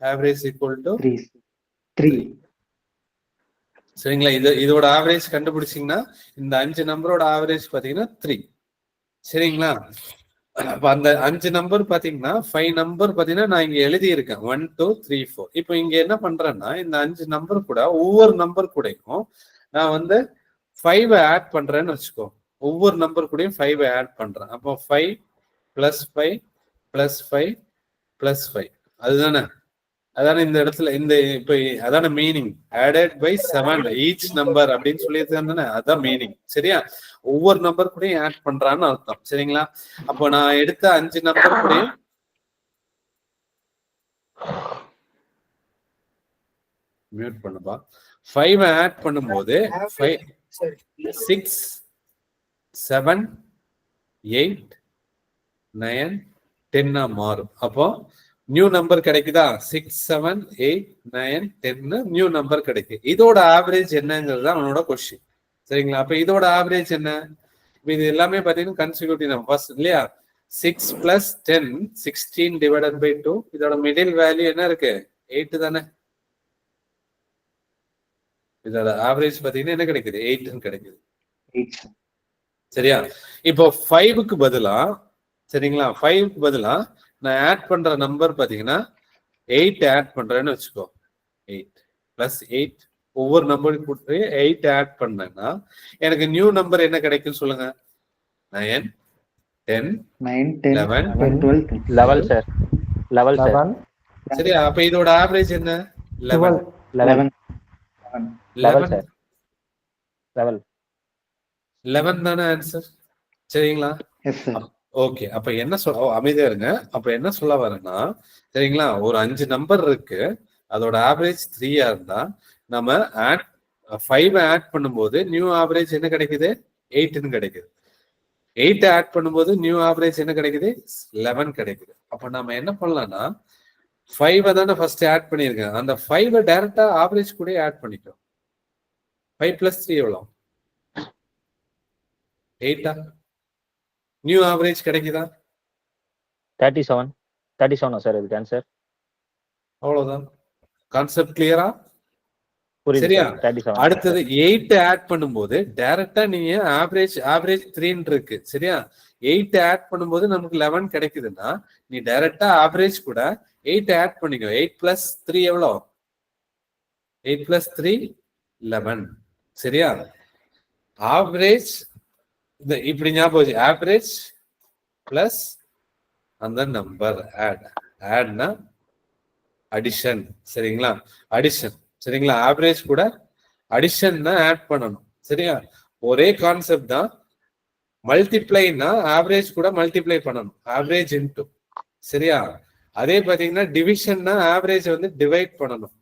Average equal to 3. சரிங்களா? இதோட ஆவரேஜ் கண்டுபிடிச்சிங்கன்னா இந்த 5 நம்பரோட ஆவரேஜ் பாத்தீங்கன்னா 3. சரிங்களா? அப்ப அந்த 5 நம்பர் பாத்தீங்கன்னா 5 நம்பர் பாத்தீங்கன்னா நான் இங்க எழுதி இருக்கேன் 1 2 3 4. இப்போ இங்க என்ன பண்றேன்னா இந்த 5 நம்பர் கூட ஒவ்வொரு நம்பர் கூடயும் நான் வந்து 5 ஆட் பண்றேன்னு வச்சுக்கோ. ஒவ்வொரு நம்பர் கூடயும் 5 ஆட் பண்றேன். அப்போ 5 + 5 + 5 + 5 அதுதானே? அதான இந்த இடத்துல இந்த இப்ப அதான meaning added by 7 each number அப்படின்னு சொல்லியிருக்காங்க. அதான் மீனிங். சரியா? ஒவ்வொரு நம்பர் கூடயும் ஆட் பண்றான்னு அர்த்தம். சரிங்களா? அப்போ நான் எடுத்த 5 நம்பர் கூடயும் மியூட் பண்ணுப்பா. 5 ஆட் பண்ணும்போது 5 6 7 8 9 10 மாறும். அப்போ நியூ நம்பர் கிடைக்குதா? 6 7 8 9 10 நியூ நம்பர் கிடைக்கும். இதோட ஆவரேஜ் என்னங்கிறது தான் அவனோட கொஸ்டின். சரிங்களா? அப்ப இதோட ஆவரேஜ் என்ன? இது எல்லாமே பாத்தீங்கன்னா கன்சிக்யூட்டிவ் நம்பர் ஃபர்ஸ்ட் இல்லையா? 6 + 10 16 / 2. இதோட மிடில் வேல்யூ என்ன இருக்கு? 8 தானே? இதோட ஆவரேஜ் பாத்தீங்கன்னா என்ன கிடைக்குது? 8 கிடைக்குது. சரியா? இப்போ 5க்கு பதிலா, சரிங்களா, 5க்கு பதிலா நான் ஆட் பண்ற நம்பர் பாத்தீங்கன்னா 8 ஆட் பண்றேன்னு வச்சுக்கோ. 8 + 8 ஒவ்வொரு நம்பருக்கு கொடுத்து 8 ஆட் பண்ணேன்னா எனக்கு நியூ நம்பர் என்ன கிடைக்கும் சொல்லுங்க? 9 10 11 11 சார். 11 சரியா? அப்ப இதோட ஆவரேஜ் என்ன? 11 சார். 11 தானே ஆன்சர். சரிங்களா? ஓகே. அப்ப என்ன அமைதியா இருங்க. அப்ப என்ன சொல்ல வரேன்னா, சரிங்களா, ஒரு 5 நம்பர் இருக்கு. அதோட ஆவரேஜ் 3 இருந்தா நம்ம 5 ஆட் பண்ணும்போது நியூ ஆவரேஜ் என்ன கிடைக்குது? 8ன்னு கிடைக்குது. 8 ஆட் பண்ணும்போது நியூ ஆவரேஜ் என்ன கிடைக்குது? 11 கிடைக்குது. அப்ப நம்ம என்ன பண்ணலாம்னா 5 தானே ஃபர்ஸ்ட் ஆட் பண்ணிருக்கேன். அந்த 5 டைரக்டா ஆவரேஜ் கூட ஆட் பண்ணிக்கோ. 5 + 3 எவ்வளவு? 8. நியூ ஆவரேஜ் கிடைக்குதா? 37 சார் இதுக்கு ஆன்சர். அவ்வளவுதான். கான்செப்ட் கிளியரா? புரியுது. சரியா? 37. அடுத்தது 8 ஆட் பண்ணும்போது டைரக்டா நீங்க ஆவரேஜ் 3 இருக்கு. சரியா? 8 ஆட் பண்ணும்போது நமக்கு 11 கிடைக்குதுன்னா நீ டைரக்டா ஆவரேஜ் கூட 8 ஆட் பண்ணிக்கோ. 8 + 3 எவ்வளவு? 8 + 3 11. சரியா? ஆவரேஜ் இப்படி ஞாபகம், ஆவரேஜ் பிளஸ் அந்த நம்பர் ஆட்னா அடிஷன். சரிங்களா? அடிஷன். சரிங்களா? ஆவரேஜ் கூட அடிஷன் தான் ஆட் பண்ணணும். சரியா? ஒரே கான்செப்ட் தான். மல்டிப்ளைனா ஆவரேஜ் கூட மல்டிப்ளை பண்ணணும். Average into. சரியா? அதே பாத்தீங்கன்னா டிவிஷன்னா ஆவரேஜ் வந்து டிவைட் பண்ணணும்.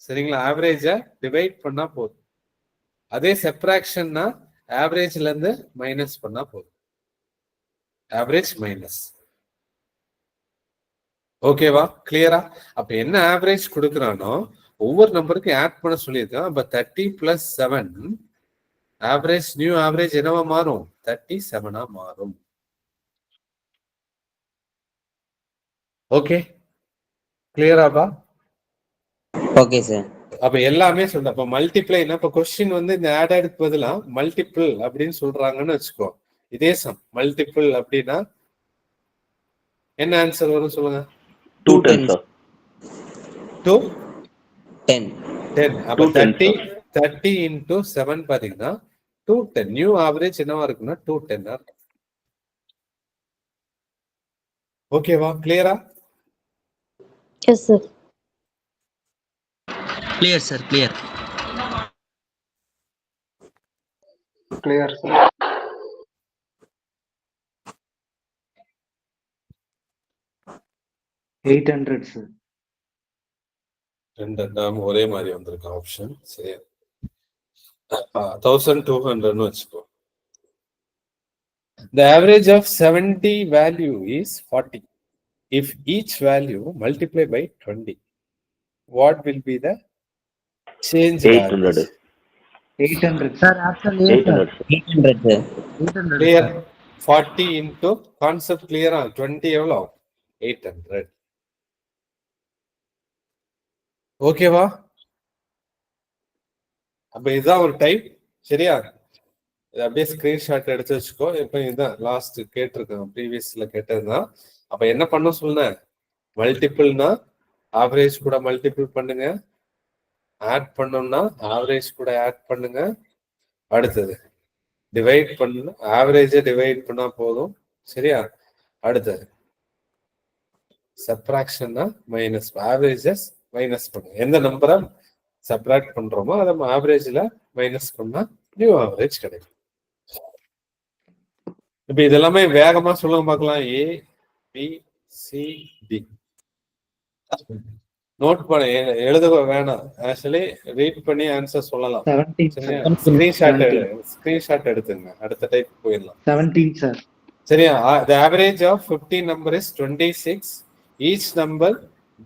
சரிங்களா? ஆவரேஜ டிவைட் பண்ணா போதும். அதே செப்ராக்ஷன்னா ஆவரேஜ்ல இருந்து மைனஸ் பண்ணா போதும். Average minus. ஓகேவா? கிளியரா? அப்ப என்ன ஆவரேஜ் கொடுக்குறானோ ஒவ்வொரு நம்பருக்கு ஆட் பண்ண சொல்லியிருக்கான். அப்ப 30 + 7 ஆவரேஜ் நியூ ஆவரேஜ் என்னவா மாறும்? 37 மாறும். ஓகே, கிளியராப்பா? Okay sir. அப்ப எல்லாமே சொல்ல. அப்ப மல்டிப்ளைனா இப்ப கொஸ்டின் வந்து இந்த ஆடடுக்கு பதிலா மல்டிபிள் அப்படின்னு சொல்றாங்கன்னு வச்சுக்கோ. இதே சம் மல்டிபிள் அப்படின்னா என்ன ஆன்சர் வரும் சொல்லுங்க? 210 சார். 210. அப்ப 30 × 7 பாத்தீங்கன்னா 210. நியூ ஆவரேஜ் என்னவா இருக்குன்னா 210. ஓகேவா? கிளியரா? Yes sir. Clear, sir. Clear. Clear, sir. 800, sir. ரெண்டு டேர்ம் ஒரே மாதிரி வந்திருக்கு ஆப்ஷன். சரியா 1200 வச்சுக்கோ. The average of 70 value is 40. If each value multiply by 20, what will be the change? 800. 800. Sir option A sir 800 Clear? 40 into concept clear. 20 எவ்வளோ? 800. ஓகேவா? அப்ப இதுதான் ஒரு டைப். சரியா? இது அப்படியே ஸ்கிரீன்ஷாட் எடுத்து வச்சுக்கோ. இப்ப இதுதான் லாஸ்ட் கேட்டிருக்கேன், ப்ரீவியஸ்ல கேட்டதுதான். அப்ப என்ன பண்ண சொன்னேன்? மல்டிபிள்னா ஆவரேஜ் கூட மல்டிபிள் பண்ணுங்க, ஆட் பண்ணோம்னா ஆவரேஜ் கூட ஆட் பண்ணுங்க. அடுத்தது டிவைட் பண்ணணும், ஆவரேஜை டிவைட் பண்ணா போதும். சரியா? அடுத்தது சப்ராக்ஷன்னா மைனஸ், ஆவரேஜஸ் மைனஸ் பண்ணுங்க. எந்த நம்பரை சப்ராக்ட் பண்றோமோ அதை ஆவரேஜ்ல மைனஸ் பண்ணா நியூ ஆவரேஜ் கிடைக்கும். இப்ப இதெல்லாமே வேகமா சொல்லுங்க பார்க்கலாம். ஏ பி சி டி நோட் பண்ண எழுத வேணாம். ஆக்சுவலி ரீட் பண்ணி ஆன்சர் சொல்லலாம். ஸ்கிரீன்ஷாட் எடுத்துங்க. அடுத்த டைப் போயிடலாம். 17 சார். சரியா? The average of 15 number is 26. Each number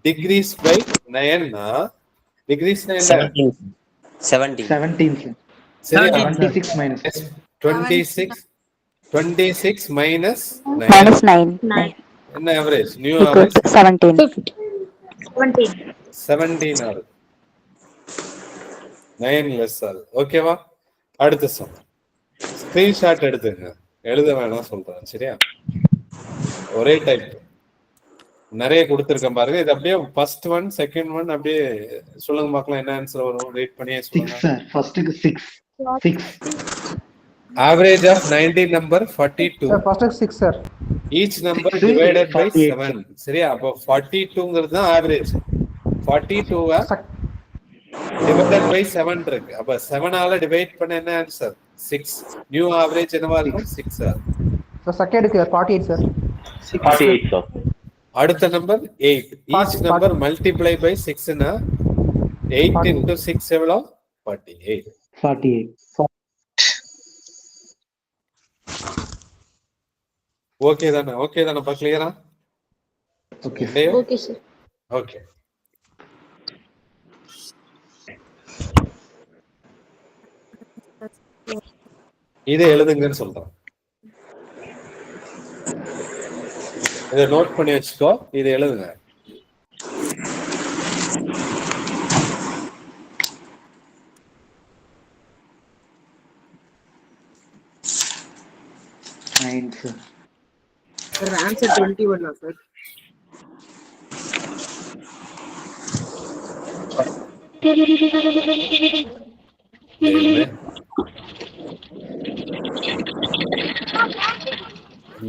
decrease by 9. Decrease 9. 17 17 சரியா? 26 minus 26 minus 9. minus 9 என்ன average? New average 17 17 ஆகுது. 9 less ஆகுது. ஓகேவா? அடுத்த சம் ஸ்கிரீன்ஷாட் எடுத்துங்க. எழுத வேணாம் சொல்றேன். சரியா? ஒரே டைப் நிறைய கொடுத்துருக்கேன் பாருங்க. இது அப்படியே ஃபர்ஸ்ட் ஒன் செகண்ட் ஒன் அப்படியே சொல்லுங்க பார்க்கலாம் என்ன ஆன்சர் வரும். ரீட் பண்ணியே சொல்லுங்க. 6 sir. ஃபர்ஸ்ட்க்கு 6 Average of 90 number 42. First 6 sir. Each number divided by 7. சரியா? அப்போ 42ங்கிறது தான் ஆவரேஜ். 42 divided by 7 இருக்கு. அப்ப 7 ஆல டிவைட் பண்ண என்ன ஆன்சர்? 6. நியூ ஆவரேஜ் என்னவா இருக்கும்? 6 ஆ. So second 48 sir. 48 sir. அடுத்த number 8. Each number multiply by 6 னா 8 into 6 எவ்வளோ? 48. 48 ஓகே தானே? ஓகே தானேப்பா? கிளியரா? Okay okay sir. ஓகே. இதை எழுதுங்கன்னு சொல்றேன். இதை நோட் பண்ணி வச்சுக்கோ. இதை எழுதுங்க. Sir answer 21 sir.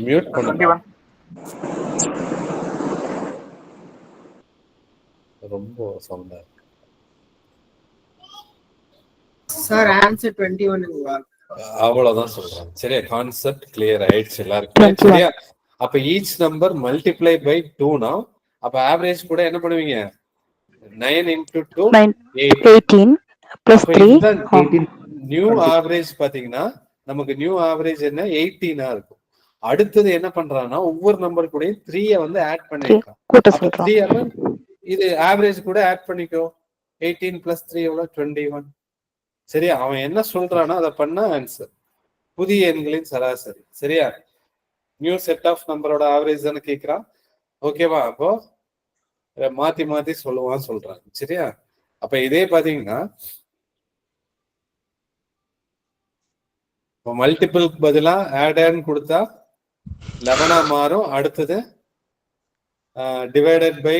மியூட் பண்ணுங்க. ரொம்ப சவுண்டா சார் ஆன்சர் 21ங்களா? அவ்வளவுதான் சொல்றேன். சரியா? கான்செப்ட் கிளியர் ஆயிடுச்சு எல்லாருக்கும். சரியா? அப்ப ஈச் நம்பர் மல்டிப்ளை பை 2னா அப்ப ஆவரேஜ் கூட என்ன பண்ணுவீங்க? 9 into 2 18 plus 3 நியூ ஆவரேஜ் பாத்தீங்கன்னா நமக்கு நியூ ஆவரேஜ் என்ன? 18 இருக்கும். அடுத்தது என்ன பண்றான்னா ஒவ்வொரு நம்பர் கூட 3 வந்து ஆட் பண்ணிருக்கான். அப்ப 3 இது ஆவரேஜ் கூட ஆட் பண்ணிக்கோ. 18 plus 3 எவ்வளவு? 21. சரியா? அவன் என்ன சொல்றானோ அதை பண்ண ஆன்சர். புதிய எண்களின் சராசரி. சரியா? நியூ செட் ஆஃப் நம்பரோட ஆவரேஜ் தானே கேட்கிறான். ஓகேவா? அப்போ மாத்தி மாத்தி சொல்லுவான்னு சொல்றாங்க. சரியா? அப்ப இதே பாத்தீங்கன்னா மல்டிபிளுக்கு பதிலா ஆட் கொடுத்தா 11 மாறும். அடுத்தது டிவைடட் பை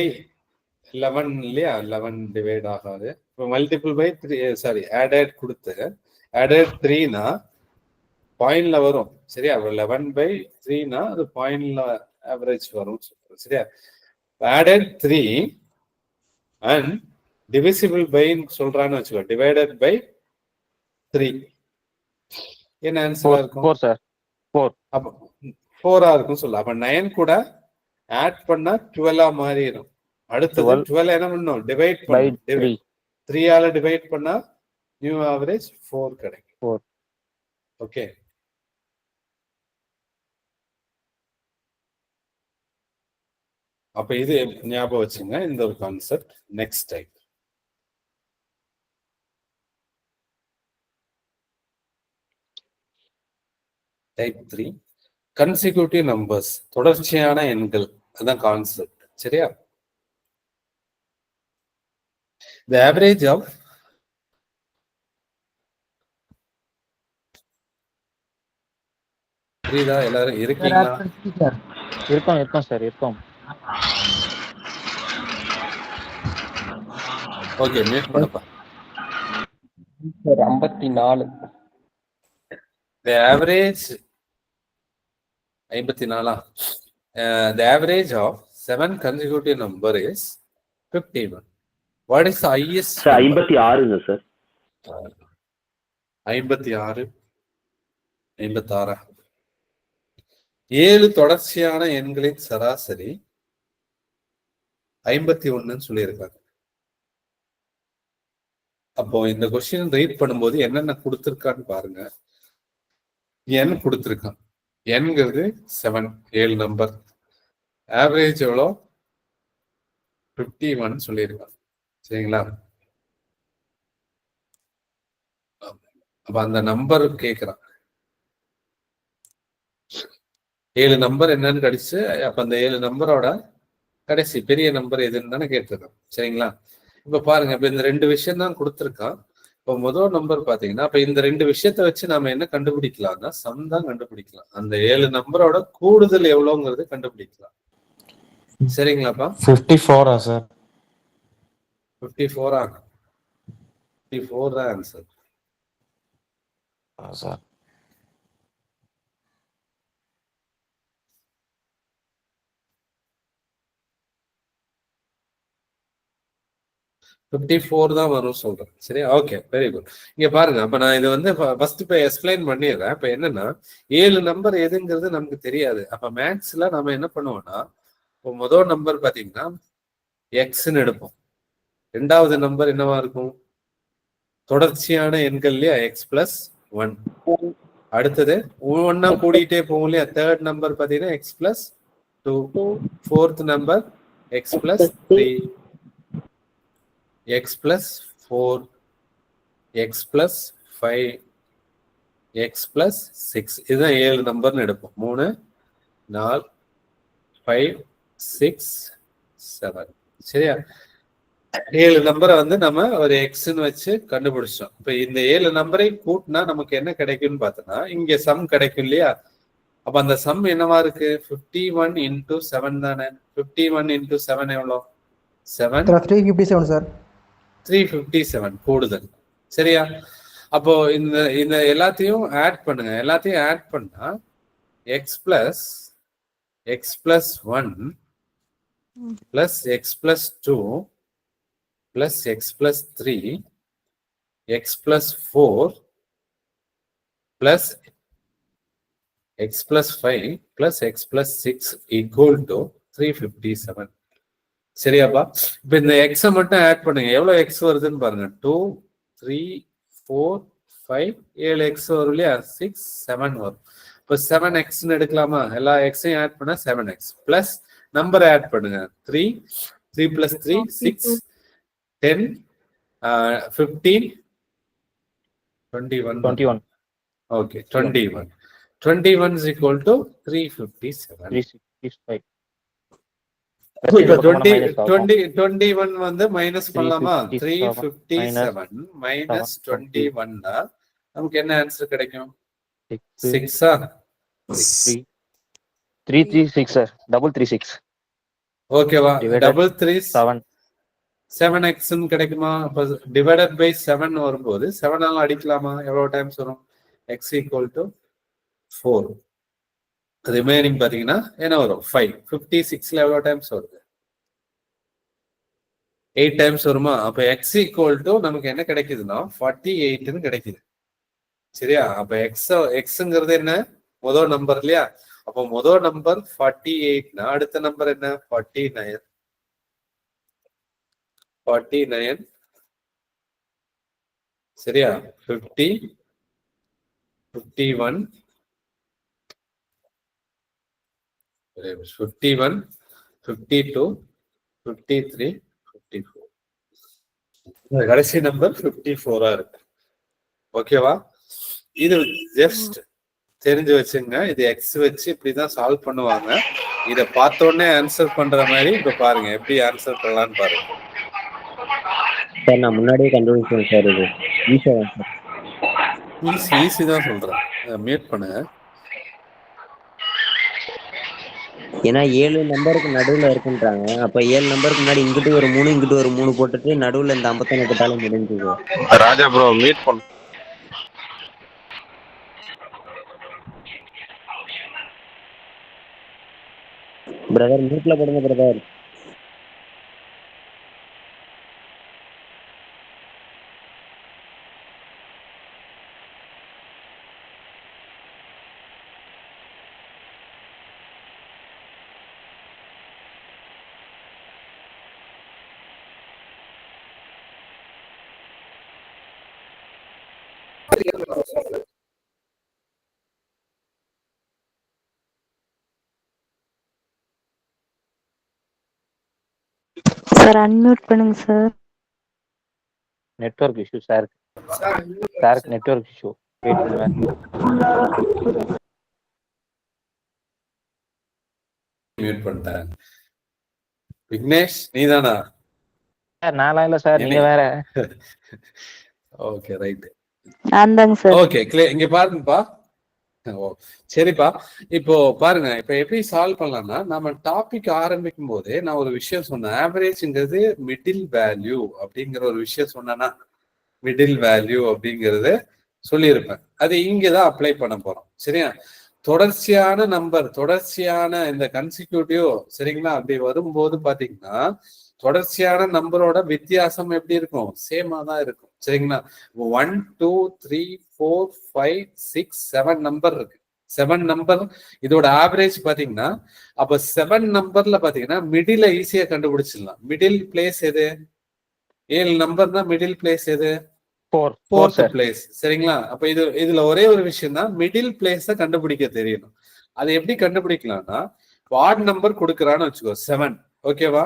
11 இல்லையா? 11 டிவைட் ஆகாது. இப்போ மல்டிபிள் பை 3 சாரி ஆடட் கொடுத்து ஆடட் 3னா பாயிண்ட்ல வரும். சரியா? 11 by 3னா அது பாயிண்ட்ல ஆவரேஜ் வரும். சரியா? ஆடட் 3 அண்ட் டிவிசிபிள் பை சொல்றான்னு வச்சுக்கோ. டிவைடட் பை 3 என்ன ஆன்சரா இருக்கும்? 4 சார். 4. அப்ப 4 இருக்கும் சொல்ல. அப்ப 9 கூட ஆட் பண்ணா 12 மாறிடும். அடுத்தது 12 என்ன பண்ணணும்? டிவைட் by பண்ணணும். 3. 3 ஆல டிவைட் பண்ணா நியூ ஆவரேஜ் 4 கிடைக்கும். 4. ஓகே. அப்ப இது ஞாபகம் வச்சுங்க, இந்த ஒரு concept. Next type. Type 3 consecutive numbers, தொடர்ச்சியான எண்கள். அதான் கான்செப்ட். சரியா? The average of புரியுதா? எல்லாரும் இருக்கீங்களா? இருக்கும் சார், இருக்கும். ஓகே, மியூட் பண்ணப்பா. 54. The average 54. The average of 7 consecutive number is 51. What is the highest sir number? 56ங்க சார். 56, 56. 7 தொடர்ச்சியான எண்களின் சராசரி 51 சொல்லியிருக்காங்க. அப்போ இந்த கொஸ்டின் ரீட் பண்ணும்போது என்னென்ன கொடுத்திருக்கான்னு பாருங்க. n கொடுத்திருக்கான். nங்கிறது 7, 7 நம்பர். ஆவரேஜ் எவ்வளோ? 51 சொல்லியிருக்கான். சரிங்களா? அப்ப அந்த நம்பர் கேட்கிறான். 7 நம்பர் என்னன்னு கடிச்சு, அப்ப அந்த 7 நம்பரோட கடைசி பெரிய நம்பர் எதுன்னு தானே கேட்டிருக்கான். சரிங்களா? இப்ப பாருங்க, இப்ப இந்த 2 விஷயம் தான் கொடுத்துருக்கான். இப்போ முதல் நம்பர் பாத்தீங்கன்னா, அப்ப இந்த 2 விஷயத்த வச்சு நாம என்ன கண்டுபிடிக்கலாம்னா சம் தான் கண்டுபிடிக்கலாம். அந்த 7 நம்பரோட கூடுதல் எவ்வளவுங்கிறது கண்டுபிடிக்கலாம். சரிங்களாப்பா? 54 சார்? 54 54 தான் ஆன்சர். சார் 54 தான் வரும் சொல்றேன். சரியா? Okay, very good. இங்க பாருங்க, அப்ப நான் இது வந்து ஃபர்ஸ்ட் இப்ப எக்ஸ்பிளைன் பண்ணிடுறேன். இப்ப என்னன்னா 7 நம்பர் எதுங்கிறது நமக்கு தெரியாது. அப்ப மேக்ஸ்ல நம்ம என்ன பண்ணுவோம்னா, இப்போ முதல் நம்பர் பாத்தீங்கன்னா எக்ஸ்ன்னு எடுப்போம். ரெண்டாவது நம்பர் என்னவா இருக்கும்? தொடர்ச்சியான எண்கள் இல்லையா? x+1. அடுத்தது ஒன்னா கூடிட்டே போகும் இல்லையா? தேர்ட் நம்பர் பாத்தீங்கன்னா x+2. Fourth number x+3, x+4, x+5, x+6. இதுதான் 7 நம்பர்னு எடுப்போம். 3, 4, 5, 6, 7. சரியா? 7 நம்பரை வந்து நம்ம ஒரு எக்ஸ்ன்னு வச்சு கண்டுபிடிச்சோம். இப்ப இந்த 7 நம்பரை கூட்டினா நமக்கு என்ன கிடைக்கும்னு பார்த்தோம்னா, இங்க சம் கிடைக்கும் இல்லையா? அப்ப அந்த சம் என்னவா இருக்கு? 51 into 7 தானே? 51 into 7 எவ்வளோ? 7. 357 சார். 357 கூடுதல். சரியா? அப்போ இந்த இந்த எல்லாத்தையும் ஆட் பண்ணுங்க. எல்லாத்தையும் ஆட் பண்ணா x+1 plus x+2 plus x+3 x+4 plus x+5 plus x+6 equal to 357. சரியாப்பா? இப்ப இந்த எக்ஸ மட்டும் ஆட் பண்ணுங்க. எவ்வளவு எக்ஸ் வருதுன்னு பாருங்க. 2, 3, 4, 5, 7 எக்ஸ் வரும் இல்லையா? 6, 7 வரும். இப்போ 7x எடுக்கலாமா? எல்லா எக்ஸையும் ஆட் பண்ணா 7x பிளஸ் நம்பர் ஆட் பண்ணுங்க. 3 + 3 6 10 15 21. Okay, 21 is equal to 357. 365. இப்ப 21 வந்து மைனஸ் பண்ணலாமா? 357 minus 21 நமக்கு என்ன ஆன்சர் கிடைக்கும்? 6 336 சார். 336. ஓகேவா? 7. 7x கிடைக்குமா? அப்ப டிவைடட் பை 7 வரும்போது 7 ஆல அடிக்கலாமா? எவ்வளவு டைம்ஸ் வரும்? x = 4. ரிமைனிங் பாத்தீங்கன்னா என்ன வரும்? 5. 56ல எவ்வளவு டைம்ஸ் வருது? 8 டைம்ஸ் வருமா? அப்ப x = நமக்கு என்ன கிடைக்குதுன்னா 48ன்னு கிடைக்குது. சரியா? அப்ப எக்ஸ்ங்கிறது என்ன? முதல் நம்பர் இல்லையா? அப்போ முதல் நம்பர் 48னா அடுத்த நம்பர் என்ன? 49. 49. சரியா? 50, 51, 51, 52, 53, 54. கடைசி நம்பர் 54 இருக்கு. ஓகேவா? இது ஜஸ்ட் தெரிஞ்சு வச்சுங்க. இது எக்ஸ் வச்சு இப்படிதான் சால்வ் பண்ணுவாங்க. இத பார்த்த உடனே ஆன்சர் பண்ற மாதிரி இப்ப பாருங்க எப்படி ஆன்சர் பண்ணலாம்னு பாருங்க. சார் நான் முன்னாடியே கண்டுபிடிச்சேன் சார். இது ஈஸியா சார். ஈஸி தான் சொல்றேன். மியூட் பண்ணுங்க. ஏன்னா 7 நம்பருக்கு நடுவுல இருக்குன்றாங்க. அப்ப 7 நம்பருக்கு முன்னாடி இங்கிட்டு ஒரு 3 இங்கிட்டு ஒரு 3 போட்டுட்டு நடுவுல இந்த 51 போட்டாலும் முடிஞ்சுது. ராஜா ப்ரோ மீட் பண்ணு. பிரதர் மியூட்ல போடுங்க பிரதர். சார் அன்மியூட் பண்ணுங்க sir. Network issue sir. Sir network issue. Wait பண்ணுங்க. மியூட் பண்ணிட்டேன். விக்னேஷ் நீதானா? சார் நான்லாம் இல்ல சார், நீங்க வேற. Okay right. நான் தாங்க சார். ஓகே இங்க பாருங்கப்பா. ஓ சரிப்பா. இப்போ பாருங்க, இப்ப எப்படி சால்வ் பண்ணலாம்னா, நம்ம டாபிக் ஆரம்பிக்கும் போதே நான் ஒரு விஷயம் சொன்னேன். ஆவரேஜ்ங்கிறது மிடில் வேல்யூ அப்படிங்கிற ஒரு விஷயம் சொன்னேன்னா, மிடில் வேல்யூ அப்படிங்கறது சொல்லியிருப்பேன். அது இங்கதான் அப்ளை பண்ண போறோம். சரியா? தொடர்ச்சியான நம்பர், தொடர்ச்சியான இந்த கன்சிக்யூட்டிவ், சரிங்களா? அப்படி வரும்போது பாத்தீங்கன்னா தொடர்ச்சியான நம்பரோட வித்தியாசம் எப்படி இருக்கும்? சேமா தான் இருக்கும். சரிங்களா? 1 2 3 4 5 6 7 நம்பர் இருக்கு. 7 நம்பர் இதோட ஆவரேஜ் பாத்தீங்கன்னா, அப்ப 7 நம்பர்ல பாத்தீங்கன்னா மிடில ஈஸியா கண்டுபிடிச்சிடலாம். மிடில் பிளேஸ் எது? 7 நம்பர் தான் மிடில் பிளேஸ் எது? 4th place. சரிங்களா? அப்ப இதுல ஒரே ஒரு விஷயம் தான், மிடில் பிளேஸ கண்டுபிடிக்க தெரியணும். அதை எப்படி கண்டுபிடிக்கலாம்னா, வார்டு நம்பர் கொடுக்கறான்னு வச்சுக்கோ 7. ஓகேவா?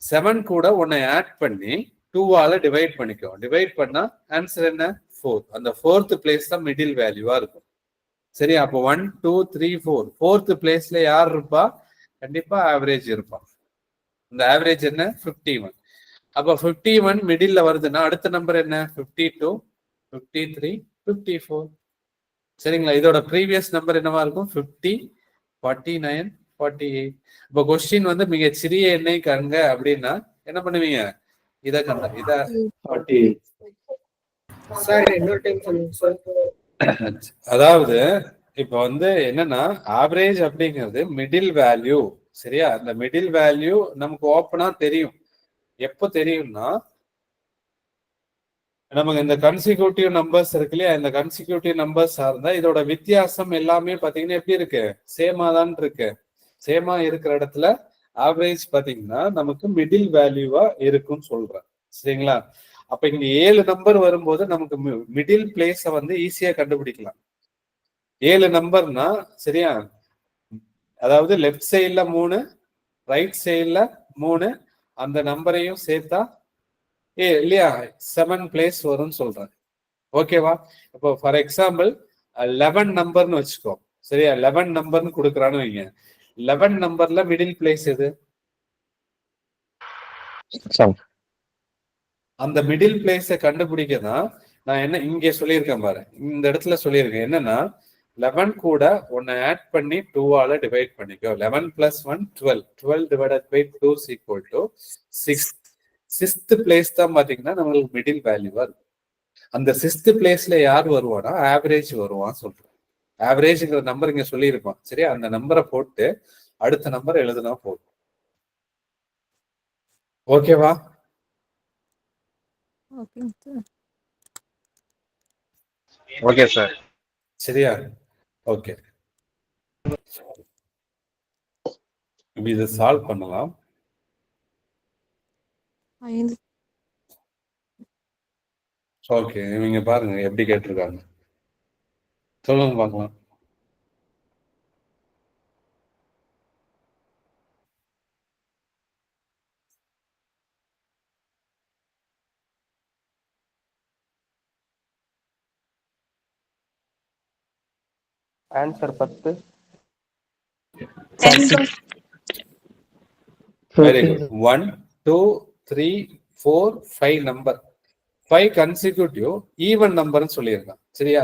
7 கூட உன்னை ஆட் பண்ணி 2ஆல டிவைட் பண்ணிக்கோ. டிவைட் பண்ணா ஆன்சர் என்ன? 4. அந்த 4th பிளேஸ் தான் மிடில் வேல்யூவா இருக்கும். சரி, அப்போ 1 2 3 4 4th பிளேஸ்ல யார் இருப்பா? கண்டிப்பா ஆவரேஜ் இருப்பா. இந்த ஆவரேஜ் என்ன? 51. அப்ப 51 மிடில்ல வருதுன்னா அடுத்த நம்பர் என்ன? 52, 53, 54. சரிங்களா? இதோட ப்ரீவியஸ் நம்பர் என்னவா இருக்கும்? 50, 49, 48. இப்ப கொஸ்டின் வந்து மிக சிறிய எண்ணை கண்க அப்படின்னா என்ன பண்ணுவீங்க? இத கண்ட இத 48. அதாவது இப்ப வந்து என்னன்னா, ஆவரேஜ் அப்படிங்கிறது மிடில் வேல்யூ. சரியா? அந்த மிடில் வேல்யூ நமக்கு ஓப்பனா தெரியும். எப்ப தெரியும்னா, நமக்கு இந்த கன்சிக்யூட்டிவ் நம்பர்ஸ் இருக்கு இல்லையா? இந்த கன்சிக்யூட்டிவ் நம்பர்ஸ் இருந்தா இதோட வித்தியாசம் எல்லாமே பாத்தீங்கன்னா எப்படி இருக்கு? சேமா தான் இருக்கு. சேமா இருக்கிற இடத்துல ஆவரேஜ் பாத்தீங்கன்னா நமக்கு மிடில் வேல்யூவா இருக்கும்னு சொல்றேன். சரிங்களா? அப்ப இங்க 7 நம்பர் வரும்போது நமக்கு மிடில் பிளேஸ வந்து ஈஸியா கண்டுபிடிக்கலாம். 7 நம்பர்னா, சரியா? அதாவது லெஃப்ட் சைட்ல 3, ரைட் சைட்ல 3, அந்த நம்பரையும் சேர்த்தா இல்லையா 7 பிளேஸ் வரும்னு சொல்றேன். ஓகேவா? இப்போ ஃபார் எக்ஸாம்பிள் 11 நம்பர்னு வச்சுக்கோ. சரியா? 11 நம்பர்னு கொடுக்குறான்னு வைங்க. 11 நம்பர்ல மிடில் பிளேஸ் எது? அந்த மிடில் பிளேஸை கண்டுபிடிக்க தான் நான் என்ன இங்கே சொல்லியிருக்கேன் பாரு. இந்த இடத்துல சொல்லியிருக்கேன் என்னன்னா, 11 கூட ஒன்னு ஆட் பண்ணி 2ஆல டிவைட் பண்ணிக்கோ. 11 + 1 12. 12 divided by 2 is equal to 6. 6th place தான் பாத்தீங்கன்னா நம்மளுக்கு மிடில் வேல்யூவா இருக்கும். அந்த 6th பிளேஸ்ல யார் வருவானா? ஆவரேஜ் வருவான் சொல்றேன். ஆவரேஜ்ங்கிற நம்பர் இங்க சொல்லியிருப்பான். சரியா? அந்த நம்பரை போட்டு அடுத்த நம்பர் எழுதுனா போதும். ஓகேவா? Okay sir. சரியா? ஓகே, இதை சால்வ் பண்ணலாம். 5 ஓகே, இவங்க பாருங்க எப்படி கேட்டிருக்காங்க. சொல்லுங்க பார்க்கலாம். Answer 10. Very good. 1 2 3 4 5 number, 5 consecutive even நம்பர்னு சொல்லியிருக்கான். சரியா?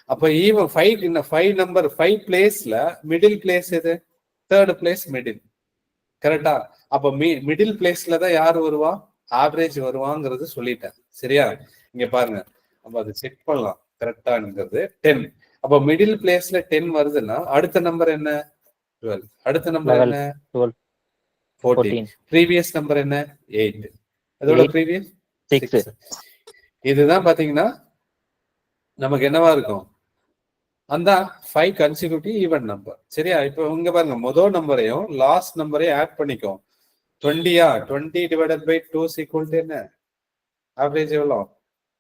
அப்ப ஈவன் 5 நம்பர் 5 பிளேஸ்ல மிடில் பிளேஸ் எது? Third place middle. கரெக்டா? அப்ப மிடில் பிளேஸ்ல தான் யார் வருவா? ஆவரேஜ் வருவாங்கிறது சொல்லிட்டேன். சரியா? இங்க பாருங்க, நம்ம அதை செக் பண்ணலாம் கரெக்டாங்கிறது. 10. அப்ப மிடில் பிளேஸ்ல 10 வருதுன்னா அடுத்த நம்பர் என்ன? 12. அடுத்த நம்பர் என்ன? 14. ப்ரீவியஸ் நம்பர் என்ன? 8. அதோட ப்ரீவியஸ் 6. இதுதான் பாத்தீங்கன்னா நமக்கு என்னவா இருக்கும்? அந்த 5 கன்சிக்யூட்டிவ் ஈவன் நம்பர். சரியா? இப்ப இங்க பாருங்க, முதல் நம்பரையும் லாஸ்ட் நம்பரையும் ஆட் பண்ணிக்கோ. 20யா? 20 டிவைடட் பை 2 ஈக்குவல் டு என்ன? ஆவரேஜ் எவ்வளோ?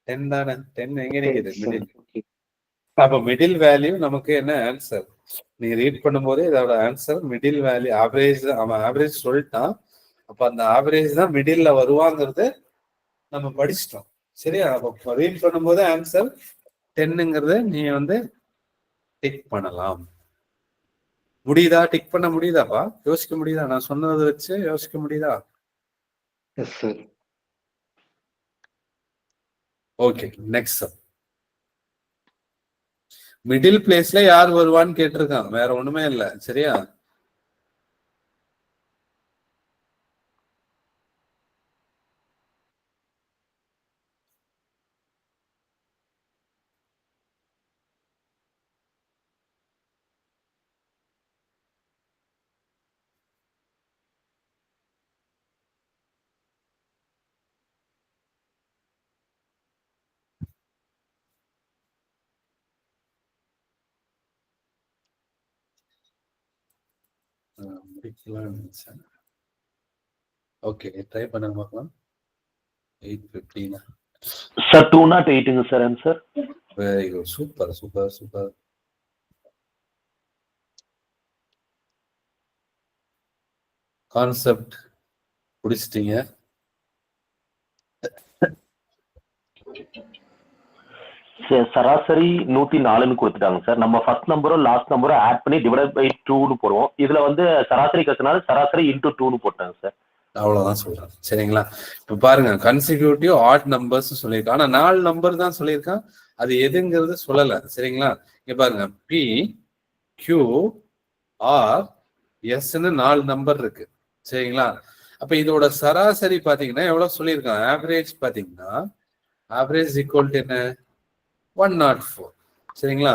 10 தானே? 10 எங்க நிக்குது? மிடில். அப்ப மிடில் வேல்யூ நமக்கு என்ன ஆன்சர்? நீங்க ரீட் பண்ணும்போது இதோட ஆன்சர் மிடில் வேல்யூ ஆவரேஜ். அவன் ஆவரேஜ் சொல்லிட்டான். அப்ப அந்த ஆவரேஜ் தான் மிடில்ல வருவாங்கிறது நம்ம படிச்சிட்டோம். சரியா? அப்ப ரீட் பண்ணும்போது ஆன்சர் 10ங்கிறது நீங்க வந்து டிக் பண்ணலாம். முடியுதா? டிக் பண்ண முடியுதாப்பா? யோசிக்க முடியுதா? நான் சொன்னதை வச்சு யோசிக்க முடியுதா? Yes sir. Okay, next. Middle பிளேஸ்ல யார் வருவான்னு கேட்டிருக்கான், வேற ஒண்ணுமே இல்ல. சரியா? முடிக்கலாம்னு நினைச்சேன். ஓகே, ட்ரை பண்ண பார்க்கலாம். 8:15. சார் 208ங்க sir answer. Very good. Super super super. Concept பிடிச்சிட்டீங்க. சராசரி 104ன்னு கொடுத்துட்டாங்க சார். நம்ம ஃபர்ஸ்ட் நம்பரும் லாஸ்ட் நம்பரும் ஆட் பண்ணி டிவைட் பை 2ன்னு போடுவோம். இதுல வந்து சராசரி கத்துனால சராசரி இன்டூ 2ன்னு போட்டாங்க சார். அவ்வளவுதான் சொல்றேன். சரிங்களா? இப்ப பாருங்க, கன்சிக்யூட்டிவ் ஆட் நம்பர்ஸ் சொல்லியிருக்கான். ஆனா 4 நம்பர் தான் சொல்லியிருக்கான். அது எதுங்கிறது சொல்லல. சரிங்களா? இங்க பாருங்க, பி கியூ ஆர் எஸ்ன்னு 4 நம்பர் இருக்கு. சரிங்களா? அப்ப இதோட சராசரி பாத்தீங்கன்னா எவ்வளவு சொல்லியிருக்கான்? ஆவரேஜ் பாத்தீங்கன்னா ஆவரேஜ் ஈக்குவல் டு என்ன? 104. சரிங்களா?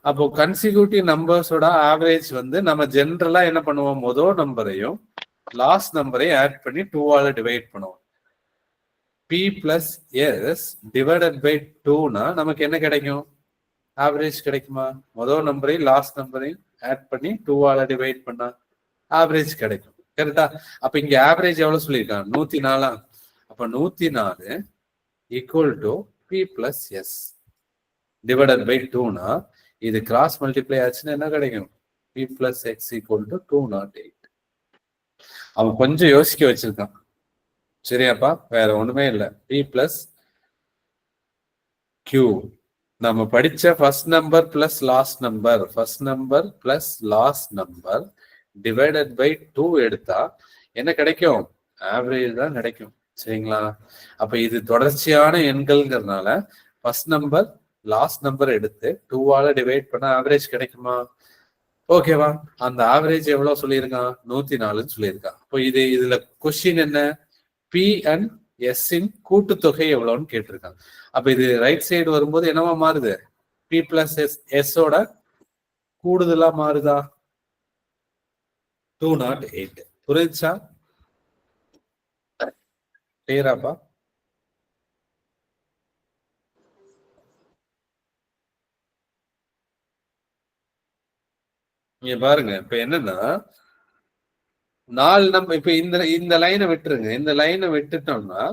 அப்போ கன்சிக்யூட்டிவ் நம்பர்ஸோட ஆவரேஜ் வந்து நம்ம ஜென்ரலா என்ன பண்ணுவோம்? முதல் நம்பரையும் லாஸ்ட் நம்பரையும் ஆட் பண்ணி 2ஆல டிவைட் பண்ணுவோம். B plus S divided by 2னா நமக்கு என்ன கிடைக்கும்? ஆவரேஜ் கிடைக்குமா? முதல் நம்பரையும் லாஸ்ட் நம்பரையும் ஆட் பண்ணி 2ஆல டிவைட் பண்ணா ஆவரேஜ் கிடைக்கும். கரெக்டா? அப்ப இங்க ஆவரேஜ் எவ்வளவு சொல்லியிருக்காங்க? 104. அப்ப 104 equal to B plus S divided by 2னா இது கிராஸ் மல்டிப்ளை ஆச்சுன்னா என்ன கிடைக்கும்? B plus X equal to 208. அவன் கொஞ்சம் யோசிக்க வச்சிருக்கான். சரியாப்பா? வேற ஒண்ணுமே இல்லை. பி பிளஸ் கியூ நம்ம படிச்ச first number plus last number, first number plus last number divided by 2 எடுத்தா என்ன கிடைக்கும்? ஆவரேஜ் தான் கிடைக்கும். சரிங்களா? அப்ப இது தொடர்ச்சியான எண்கள்ங்கிறதுனால ஃபர்ஸ்ட் நம்பர் லாஸ்ட் நம்பர் எடுத்து 2ஆல டிவைட் பண்ண ஆவரேஜ் கிடைக்குமா? ஓகேவா? அந்த ஆவரேஜ் எவ்வளவு சொல்லியிருக்கான்? 104ன்னு சொல்லியிருக்கான். இப்போ இதுல கொஸ்டின் என்ன? பி அண்ட் எஸ் இன் கூட்டுத்தொகை எவ்வளவுன்னு கேட்டிருக்காங்க. அப்ப இது ரைட் சைடு வரும்போது என்னவா மாறுது? பி பிளஸ் எஸ் ஓட கூடுதலா மாறுதா? 208. புரியுச்சா? கிளியராப்பா? நீங்க பாருங்க, இப்ப என்னன்னா 4 நம்பர். இப்ப இந்த லைனை விட்டுருங்க. இந்த லைனை விட்டுட்டோம்னா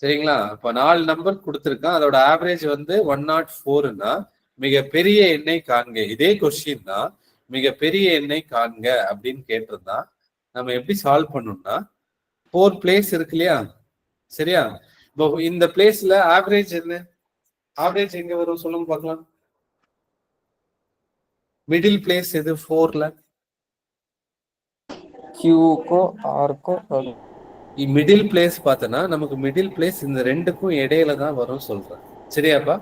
சரிங்களா? இப்ப 4 நம்பர் கொடுத்துருக்கான், அதோட ஆவரேஜ் வந்து 104ன்னா மிகப்பெரிய எண்ணை காண்க. இதே கொஸ்டின் தான், மிகப்பெரிய எண்ணை காண்க அப்படின்னு கேட்டிருந்தா நம்ம எப்படி சால்வ் பண்ணணும்னா 4 பிளேஸ் இருக்கு இல்லையா? சரியா? இப்போ இந்த பிளேஸ்ல ஆவரேஜ் என்ன? ஆவரேஜ் எங்க வரும் சொல்லுங்க பார்க்கலாம். மிடில் பிளேஸ் எது 4ல? கியூக்கும் ஆர்க்கும் மிடில் பிளேஸ் பார்த்தனா நமக்கு மிடில் பிளேஸ் இந்த ரெண்டுக்கும் இடையில தான் வரும் சொல்றேன். சரியாப்பா?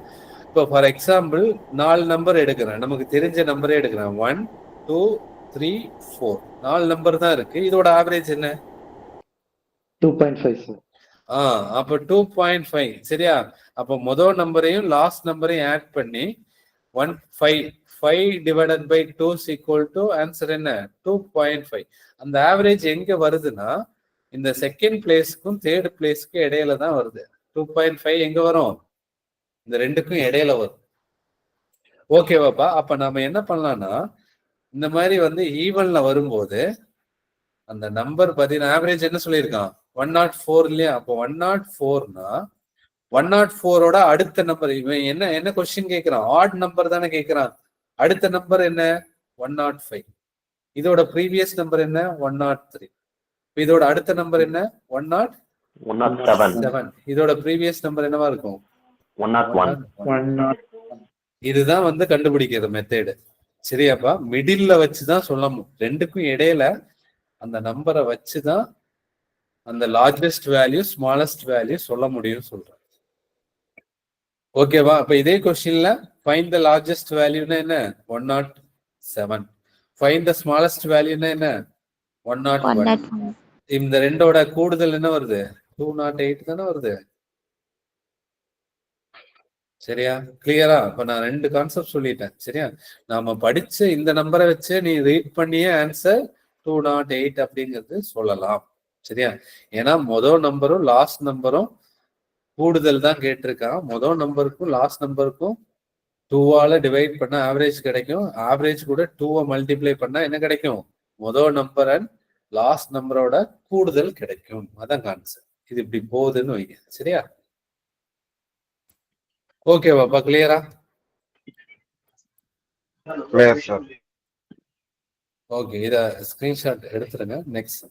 இப்போ ஃபார் எக்ஸாம்பிள் 4 நம்பர் எடுக்கிறேன், நமக்கு தெரிஞ்ச நம்பரே எடுக்கிறேன். 1 2 3 4 4 நம்பர் தான் இருக்கு. இதோட ஆவரேஜ் என்ன? 2.5 சார். அப்ப 2.5. சரியா? அப்ப முதல் நம்பரையும் லாஸ்ட் நம்பரையும் ஆட் பண்ணி 5 divided by 2 equal to answer என்ன? 2.5. அந்த ஆவரேஜ் எங்க வருதுன்னா இந்த செகண்ட் பிளேஸ்க்கும் தேர்ட் பிளேஸ்க்கும் இடையில தான் வருது. 2.5 எங்க வரும்? இந்த ரெண்டுக்கும் இடையில வரும். ஓகேவாப்பா? அப்ப நம்ம என்ன பண்ணலாம்னா இந்த மாதிரி வந்து ஈவன்ல வரும்போது அந்த நம்பர் பார்த்தீங்கன்னா ஆவரேஜ் என்ன சொல்லியிருக்கான்? 104 இல்லையா? அப்போ 104னா 104ஓட அடுத்த நம்பர் இவன் என்ன கொஸ்டின் கேட்கிறான்? ஆட் நம்பர் தானே கேட்கிறான். அடுத்த நம்பர் என்ன? 105. இதோட ப்ரீவியஸ் நம்பர் என்ன? 103. இதோட அடுத்த நம்பர் என்ன? 107. இதோட ப்ரீவியஸ் நம்பர் என்னவா இருக்கும்? 101. இதுதான் வந்து கண்டுபிடிக்கிற மெத்தேடு. சரியாப்பா? மிடில்ல வச்சுதான் சொல்லணும். ரெண்டுக்கும் இடையில அந்த நம்பரை வச்சுதான் அந்த லார்ஜஸ்ட் வேல்யூ ஸ்மாலஸ்ட் வேல்யூ சொல்ல முடியும் சொல்றேன். ஓகேவா? அப்ப இதே கொஸ்டின்ல ஃபைண்ட் த லார்ஜஸ்ட் வேல்யூனா என்ன? 107. ஃபைண்ட் த ஸ்மாலஸ்ட் வேல்யூனா என்ன? 101. இந்த ரெண்டோட கூடுதல் என்ன வருது? 208 தானே வருது. சரியா? கிளியரா? இப்ப நான் 2 கான்செப்ட் சொல்லிட்டேன். சரியா? நாம படிச்ச இந்த நம்பரை வச்சு நீ ரீட் பண்ணியே ஆன்சர் 208 அப்படிங்கிறது சொல்லலாம். சரியா? ஏன்னா முதல் நம்பரும் லாஸ்ட் நம்பரும் கூடுதல் தான் கேட்டிருக்கான். முதல் நம்பருக்கும் லாஸ்ட் நம்பருக்கும் 2ஆல டிவைட் பண்ண ஆவரேஜ் கிடைக்கும். ஆவரேஜ் கூட 2 மல்டிப்ளை பண்ணா என்ன கிடைக்கும்? முதல் நம்பர் அண்ட் லாஸ்ட் நம்பரோட கூடுதல் கிடைக்கும். அதான் கான்செப்ட். இது இப்படி போகுதுன்னு வைங்க. சரியா? ஓகேவாப்பா? கிளியரா? Clear sir. ஓகே, இத ஸ்கிரீன்ஷாட் எடுத்துருங்க. நெக்ஸ்ட்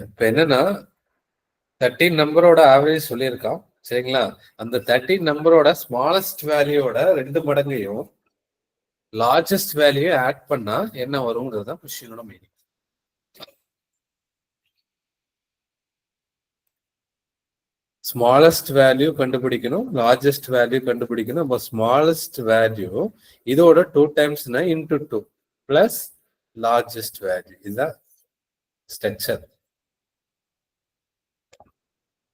இப்ப என்னன்னா 13 நம்பரோட ஆவரேஜ் சொல்லியிருக்கான். சரிங்களா? அந்த 13 நம்பரோட ஸ்மாலஸ்ட் வேல்யூவோட 2 மடங்கையும் லார்ஜஸ்ட் வேல்யூ ஆட் பண்ணா என்ன வரும்ங்கிறது தான் கொஸ்டினோட மீனிங். ஸ்மாலஸ்ட் வேல்யூ கண்டுபிடிக்கணும், லார்ஜஸ்ட் வேல்யூ கண்டுபிடிக்கணும். அப்போ ஸ்மாலஸ்ட் வேல்யூ இதோட 2 டைம்ஸ்னா இன்டூ 2 பிளஸ் லார்ஜஸ்ட் வேல்யூ. இதுதான் ஸ்ட்ரக்சர்.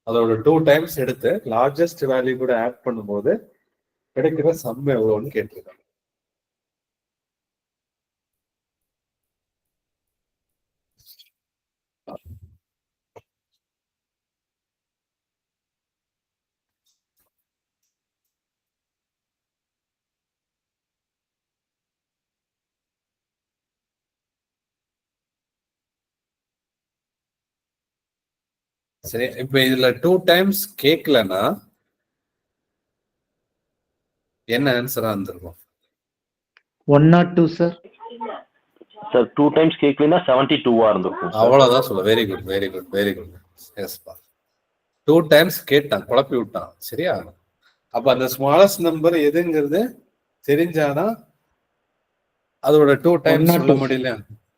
அதோட 2 டைம்ஸ் எடுத்து லார்ஜஸ்ட் வேல்யூ கூட ஆட் பண்ணும்போது கிடைக்கிற சம் எவ்வளவுன்னு கேட்டிருக்காங்க. சரி, இப்ப இதுல 2 டைம்ஸ் கேட்கலன்னா என்ன ஆன்சரா இருந்திருக்கும்? 102 சார். சார் 2 டைம்ஸ் கேட்கலன்னா 72 இருந்திருக்கும். அவ்வளவுதான் சொல்ல. Very good very good very good. எஸ்பா 2 டைம்ஸ் கேட்டான், குழப்பி விட்டான். சரியா? அப்ப அந்த ஸ்மாலஸ்ட் நம்பர் எதுங்கிறது தெரிஞ்சாதான் அதோட 2 டைம்ஸ் சொல்ல முடியல.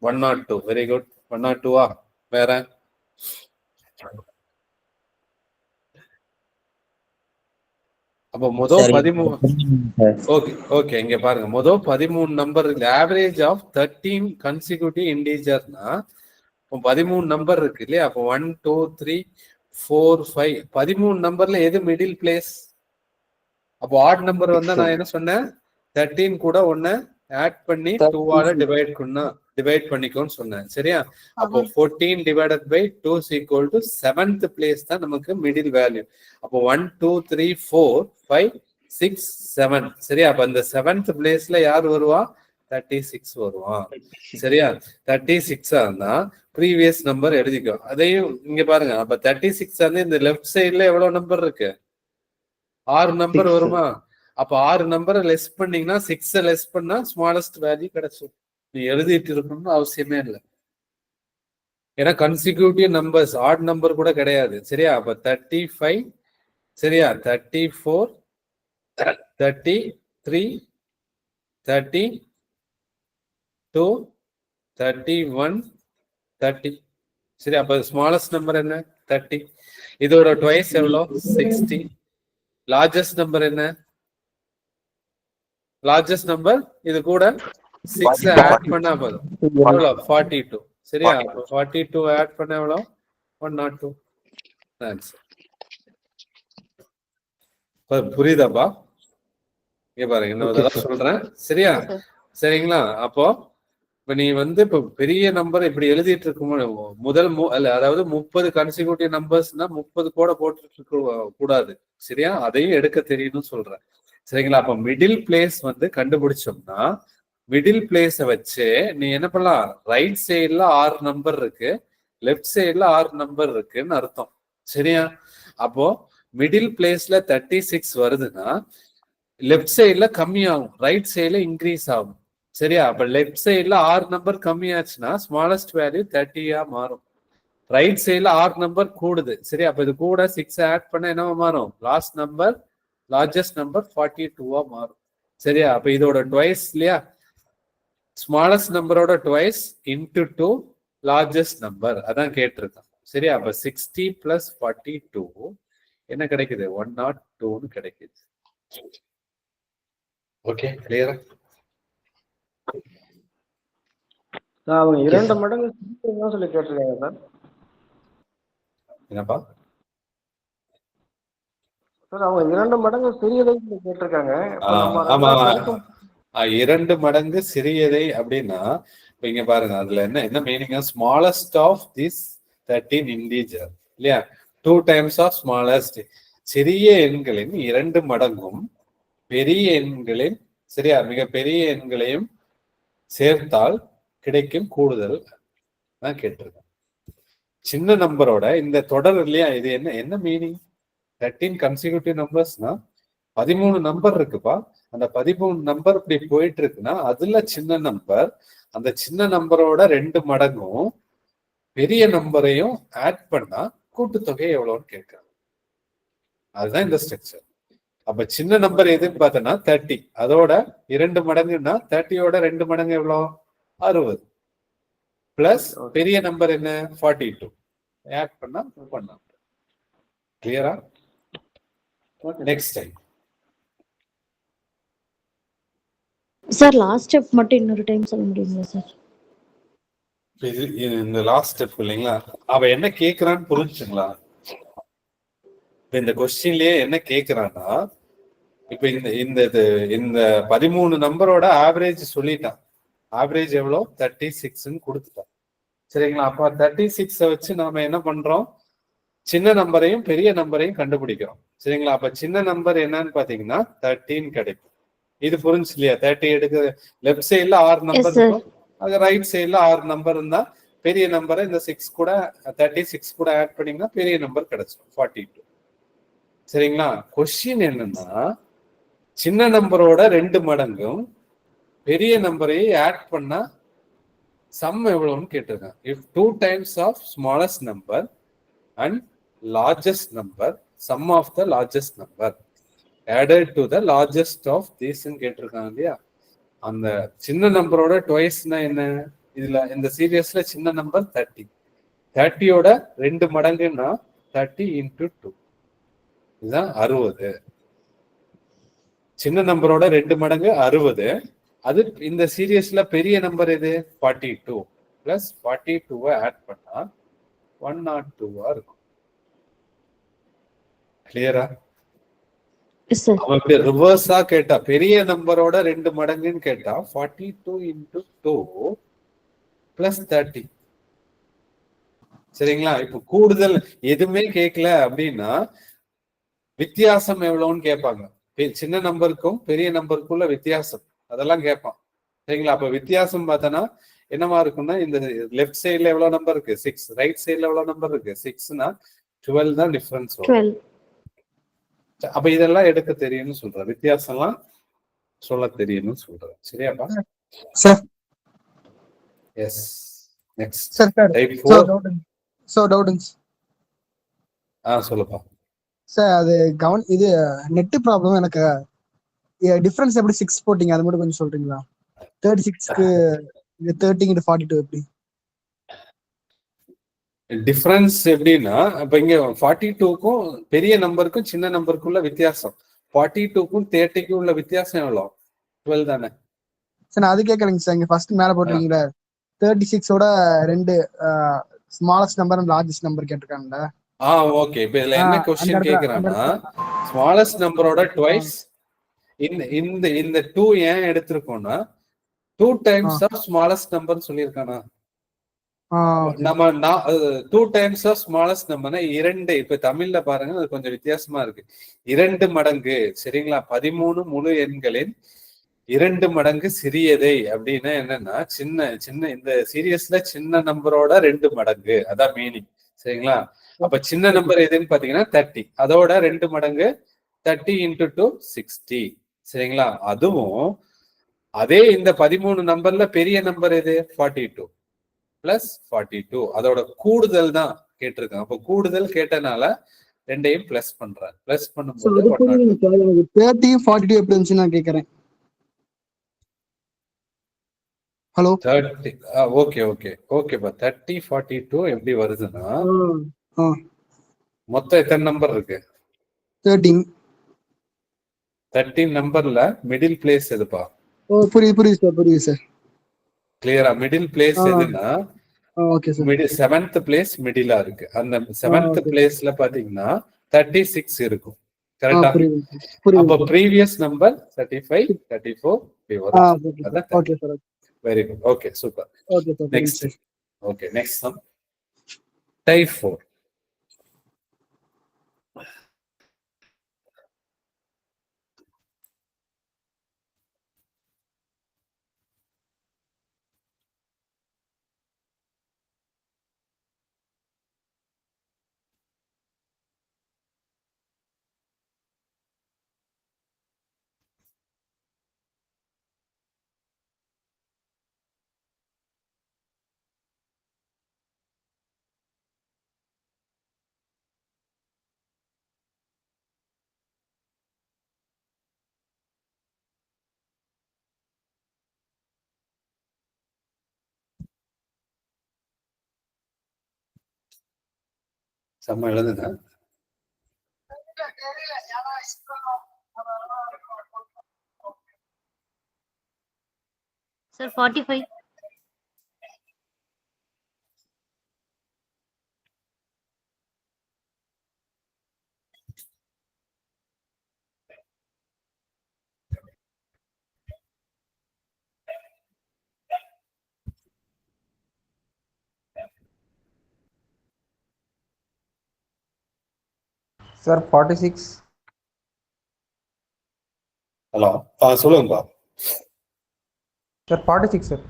102. Very good. 102வா? வேற அப்ப முதல் 13. ஓகே ஓகே, இங்க பாருங்க. முதல் 13 நம்பர் ஆவரேஜ் ஆஃப் 13 கன்சிக்யூட்டிவ் இண்டீஜர்னா 13 நம்பர் இருக்கு இல்லையா? அப்போ 1 2 3 4 5 13 நம்பர்ல எது மிடில் பிளேஸ்? அப்போ ஆட் நம்பர் வந்தா நான் என்ன சொன்னேன்? 13 கூட 1 ஆட் பண்ணி 2 ஆல டிவைட் பண்ணிக்கோன்னு சொன்னேன். சரியா? அப்போ 14 divided by 2 is equal to 7th place தான் நமக்கு மிடில் வேல்யூ. அப்போ 1 2 3 4 5 6 7. சரியா? அப்ப அந்த 7th பிளேஸ்ல யார் வருவா? 36 வருவான். சரியா? 36 இருந்தா ப்ரீவியஸ் நம்பர் எழுதிக்கோ. அதையும் இங்க பாருங்க. அப்ப 36 வந்து இந்த லெஃப்ட் சைட்ல எவ்வளவு நம்பர் இருக்கு? 6 நம்பர் வருமா? அப்ப 6 நம்பரை லெஸ் பண்ணீங்கன்னா 6 லெஸ் பண்ணா ஸ்மாலஸ்ட் வேல்யூ கிடைச்சிடும். நீ எழுதிட்டு இருக்கணும்னு அவசியமே இல்லை. ஏன்னா கன்சிக்யூட்டிவ் நம்பர்ஸ் ஆட் நம்பர் கூட கிடையாது. சரியா? அப்ப 35, சரியா, 34, 33, 32, 31, 30. சரி, அப்ப ஸ்மாலஸ்ட் நம்பர் என்ன? 30. இதோட ட்வைஸ் எவ்வளோ? 60. லார்ஜஸ்ட் நம்பர் என்ன? லார்ஜஸ்ட் நம்பர் இது கூட 6 ஆட் பண்ணா போதும். எவ்வளோ? 42. சரியா? 42 ஆட் பண்ண எவ்வளோ? 102. ஆன்சர். புரியுதாப்பா? இங்க பாருங்க, இன்னொரு தடவை சொல்றேன். சரியா? சரிங்களா? அப்போ இப்ப நீ வந்து இப்ப பெரிய நம்பர் இப்படி எழுதிட்டு இருக்கும் முதல் அதாவது 30 கன்சிக்யூட்டிவ் நம்பர்ஸ்னா 30 கூட போட்டுட்டு இருக்க கூடாது. சரியா? அதையும் எடுக்க தெரியணும்னு சொல்றேன். சரிங்களா? அப்ப மிடில் பிளேஸ் வந்து கண்டுபிடிச்சோம்னா மிடில் பிளேஸ வச்சு நீ என்ன பண்ணலாம்? ரைட் சைட்ல 6 நம்பர் இருக்கு, லெஃப்ட் சைட்ல 6 நம்பர் இருக்குன்னு அர்த்தம். சரியா? அப்போ மிடில் பிளேஸ்ல 36 வருதுன்னா லெஃப்ட் சைட்ல கம்மியாகும், ரைட் சைட்ல இன்க்ரீஸ் ஆகும். சரியா? அப்ப லெஃப்ட் சைட்ல 6 நம்பர் கம்மியாச்சுன்னா ஸ்மாலஸ்ட் வேல்யூ 30 மாறும். ரைட் சைட்ல 6 நம்பர் கூடுது. சரியா? அப்ப இது கூட 6 ஆட் பண்ண என்னவா மாறும்? லார்ஜஸ்ட் நம்பர் 42 மாறும். சரியா? அப்ப இதோட ட்வைஸ் இல்லையா? ஸ்மாலஸ்ட் நம்பரோட ட்வைஸ் இன்டு 2 லார்ஜஸ்ட் நம்பர். அதான் கேட்டிருக்கான். சரியா? அப்ப 60 பிளஸ் 42 என்ன கிடைக்குது? 102 கிடைக்குது. ஓகே, கிளியரா? அவங்க 2 மடங்கு சொல்லி கேட்டிருக்காங்க சார். என்னப்பா சார் அவங்க 2 மடங்கு சிறியதை கேட்டிருக்காங்க. ஆமா, 2 மடங்கு சிறியதை அப்படின்னா இப்ப இங்க பாருங்க, அதுல என்ன meaning? Smallest of this 13 integer இல்லையா? 2 டைம்ஸ் ஆஃப் ஸ்மாலஸ்ட். சிறிய எண்களின் 2 மடங்கும் பெரிய எண்களின், சரியா, மிக பெரிய எண்களையும் சேர்த்தால் கிடைக்கும் கூடுதல் தான் கேட்டிருக்கேன். சின்ன நம்பரோட இந்த தொடர் இல்லையா? இது என்ன மீனிங்? 13 கன்சிக்யூட்டிவ் நம்பர்ஸ்னா 13 நம்பர் இருக்குப்பா. அந்த 13 நம்பர் இப்படி போயிட்டு இருக்குன்னா அதுல சின்ன நம்பர், அந்த சின்ன நம்பரோட 2 மடங்கும் பெரிய நம்பரையும் ஆட் பண்ணா கூட்டுத்தொகை எவ்வளவுன்னு கேட்கறாங்க. அதுதான் இந்த ஸ்ட்ரக்சர். அப்ப சின்ன நம்பர் எதுன்னு பார்த்தோன்னா 30, அதோட 2 மடங்குன்னா 30யோட 2 மடங்கு எவ்வளோ? 60 பிளஸ் பெரிய நம்பர் என்ன? 42 ஆட் பண்ணா 1. கிளியரா? Next time sir last step மட்டும் இன்னொரு டைம் சொல்ல முடியுங்களா சார்? இந்த லாஸ்ட் ஸ்டெப் இல்லைங்களா? அவ என்ன கேக்குறான்னு புரிஞ்சுங்களா? இந்த கொஸ்டின்லயே என்ன கேக்குறான்னா, இப்ப இந்த 13 நம்பரோட ஆவரேஜ் சொல்லிட்டான். ஆவரேஜ் எவ்வளோ? 36ன்னு கொடுத்துட்டான். சரிங்களா? அப்ப 36 வச்சு நாம என்ன பண்றோம்? சின்ன நம்பரையும் பெரிய நம்பரையும் கண்டுபிடிக்கிறோம். சரிங்களா? அப்ப சின்ன நம்பர் என்னன்னு பாத்தீங்கன்னா 13 கிடைக்கும். இது புரிஞ்சு இல்லையா? 30 எடுக்க லெஃப்ட் சைட்ல 6 நம்பர் இருக்கும், அது ரைட் சைட்ல 6 நம்பர் இருந்தா பெரிய நம்பரை இந்த 6 கூட 36 கூட ஆட் பண்ணீங்கன்னா பெரிய நம்பர் கிடைச்சிடும், 42. சரிங்களா? கொஸ்டின் என்னன்னா, சின்ன நம்பரோட 2 மடங்கும் பெரிய நம்பரையும் ஆட் பண்ணா சம் எவ்வளவுன்னு கேட்டிருக்காங்க. If 2 times of smallest number and largest number, sum of the largest number added to the largest of these கேட்டிருக்காங்க இல்லையா? அந்த சின்ன நம்பரோட ட்வைஸ்னா என்ன? இதுல இந்த சீரியஸ்ல சின்ன நம்பர் 30. 30யோட 2 மடங்குன்னா 30 into 2, இதுதான் 60. சின்ன நம்பரோட 2 மடங்கு 60. அது இந்த சீரியஸ்ல பெரிய நம்பர் எது? 42 பிளஸ் 42 ஆட் பண்ணா 102 இருக்கும். கிளியரா? அவன் இப்படி ரிவர்ஸா கேட்டா, பெரிய நம்பரோட 2 மடங்குன்னு கேட்டா 42 into 2 பிளஸ் 30. சரிங்களா? இப்ப கூடுதல் எதுவுமே கேட்கல அப்படின்னா வித்தியாசம் எவ்வளவுன்னு கேட்பாங்க. சின்ன நம்பருக்கும் பெரிய நம்பருக்குள்ள வித்தியாசம் அதெல்லாம் கேட்பான். சரிங்களா? அப்ப வித்தியாசம் பார்த்தோன்னா என்னவா இருக்கும்னா, இந்த லெஃப்ட் சைட்ல எவ்வளவு நம்பர் இருக்கு? 6. ரைட் சைட்ல எவ்வளவு நம்பர் இருக்கு? 6னா 12 தான் டிஃபரன்ஸ் வரும். அப்ப இதெல்லாம் எடுக்க தெரியும்னு சொல்றேன், வித்தியாசம்லாம் சொல்ல தெரியும்னு சொல்றேன். சரியாப்பா? Sir yes. Next sir type 4. டவுட்டுங்க சொல்லுப்பா. சார் அது இது நெட் ப்ராப்ளம். எனக்கு டிஃபரன்ஸ் எப்படி 6 போட்டீங்க அது மட்டும் கொஞ்சம் சொல்றீங்களா? 36க்கு 30 into 42 எப்படி டிஃபரன்ஸ் எப்படின்னா, இப்ப இங்க 42க்கும் பெரிய நம்பருக்கும் சின்ன நம்பருக்குள்ள வித்தியாசம், 42க்கும் 30க்கும் உள்ள வித்தியாசம் எவ்வளவு? 12 தானே சார்? நான் அது கேட்கலைங்க சார். இங்க ஃபர்ஸ்ட் மேல போட்டிருக்கீங்களா 36ஓட 2 smallest number and largest number கேட்டிருக்காங்கல்ல? ஓகே. இப்ப இதுல என்ன क्वेश्चन கேக்குறான்னா, ஸ்மாலஸ்ட் நம்பரோட ட்வைஸ் இந்த இந்த 2 ஏன் எடுத்திருக்கோம்னா 2 டைம்ஸ் ஆஃப் ஸ்மாலஸ்ட் நம்பர் சொல்லியிருக்கானா? நம்ம 2 டைம்ஸ் ஆஃப் ஸ்மாலஸ்ட் நம்பர்னா 2. இப்ப தமிழ்ல பாருங்க, அது கொஞ்சம் வித்தியாசமா இருக்கு. 2 மடங்கு. சரிங்களா? 13 முழு எண்களின் 2 மடங்கு சிறியதை அப்படின்னா என்னன்னா, சின்ன இந்த சீரியஸ்ல சின்ன நம்பரோட 2 மடங்கு, அதான் மீனிங். சரிங்களா? அப்ப சின்ன நம்பர் எதுன்னு பாத்தீங்கன்னா 30, அதோட 2 மடங்கு 30 into 2 60. சரிங்களா? அதுவும் அதே இந்த 13 நம்பர்ல பெரிய நம்பர் எது? 42 பிளஸ் 42, அதோட கூடுதல் தான் கேட்டிருக்காங்க. அப்ப கூடுதல் கேட்டனால ரெண்டையும் பிளஸ் பண்றேன். பிளஸ் பண்ணும்போது 30 42 எப்படி இருந்துச்சு நான் கேக்குறேன். ஹலோ 30. ஓகே ஓகே ஓகேப்பா. 30 42 எப்படி வருதுன்னா, மொத்தம் எத்தனை நம்பர் இருக்கு? 13. 13 நம்பர்ல மிடில் பிளேஸ் எதுப்பா? புரியுது சார். கிளியரா? மிடில் பிளேஸ் எதுன்னா, ஓகே சார். 7th பிளேஸ் மிடிலா இருக்கு. அந்த 7th பிளேஸ்ல பாத்தீங்கன்னா 36 இருக்கும். கரெக்டா? அப்ப ப்ரீவியஸ் நம்பர் 35 34 இப்படி வரும். Okay sir. Very good. Okay, super. Okay sir. Next. Okay, next sum type 4. சம்ம எழுதுங்க. சார் 45. சார் 46. ஹலோ, சொல்லுங்கப்பா. Sir 46 sir.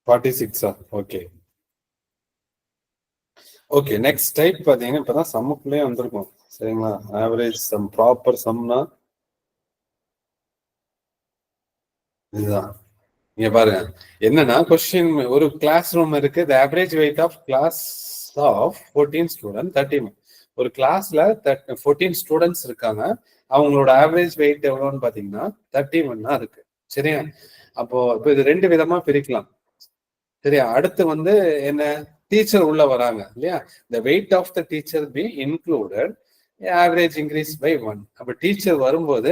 46. Okay okay. Next type பாத்தீங்கன்னா இப்பதான் சம்முக்குள்ளே வந்திருக்கும். சரிங்களா? ஆவரேஜ் சம், ப்ராப்பர் சம்னா இதுதான். இங்க பாருங்க என்னன்னா கொஸ்டின், ஒரு கிளாஸ் ரூம் இருக்கு. the average weight of class of 14 student 31. ஒரு கிளாஸ்ல 14 ஸ்டூடெண்ட்ஸ் இருக்காங்க. அவங்களோட ஆவரேஜ் வெயிட் எவ்வளவுன்னு பாத்தீங்கன்னா 31 இருக்கு. சரியா? அப்போ இப்போ இது ரெண்டு விதமா பிரிக்கலாம். சரியா? அடுத்து வந்து என்ன, டீச்சர் உள்ள வராங்க இல்லையா, the weight of the teacher be included, average increase by 1. அப்ப டீச்சர் வரும்போது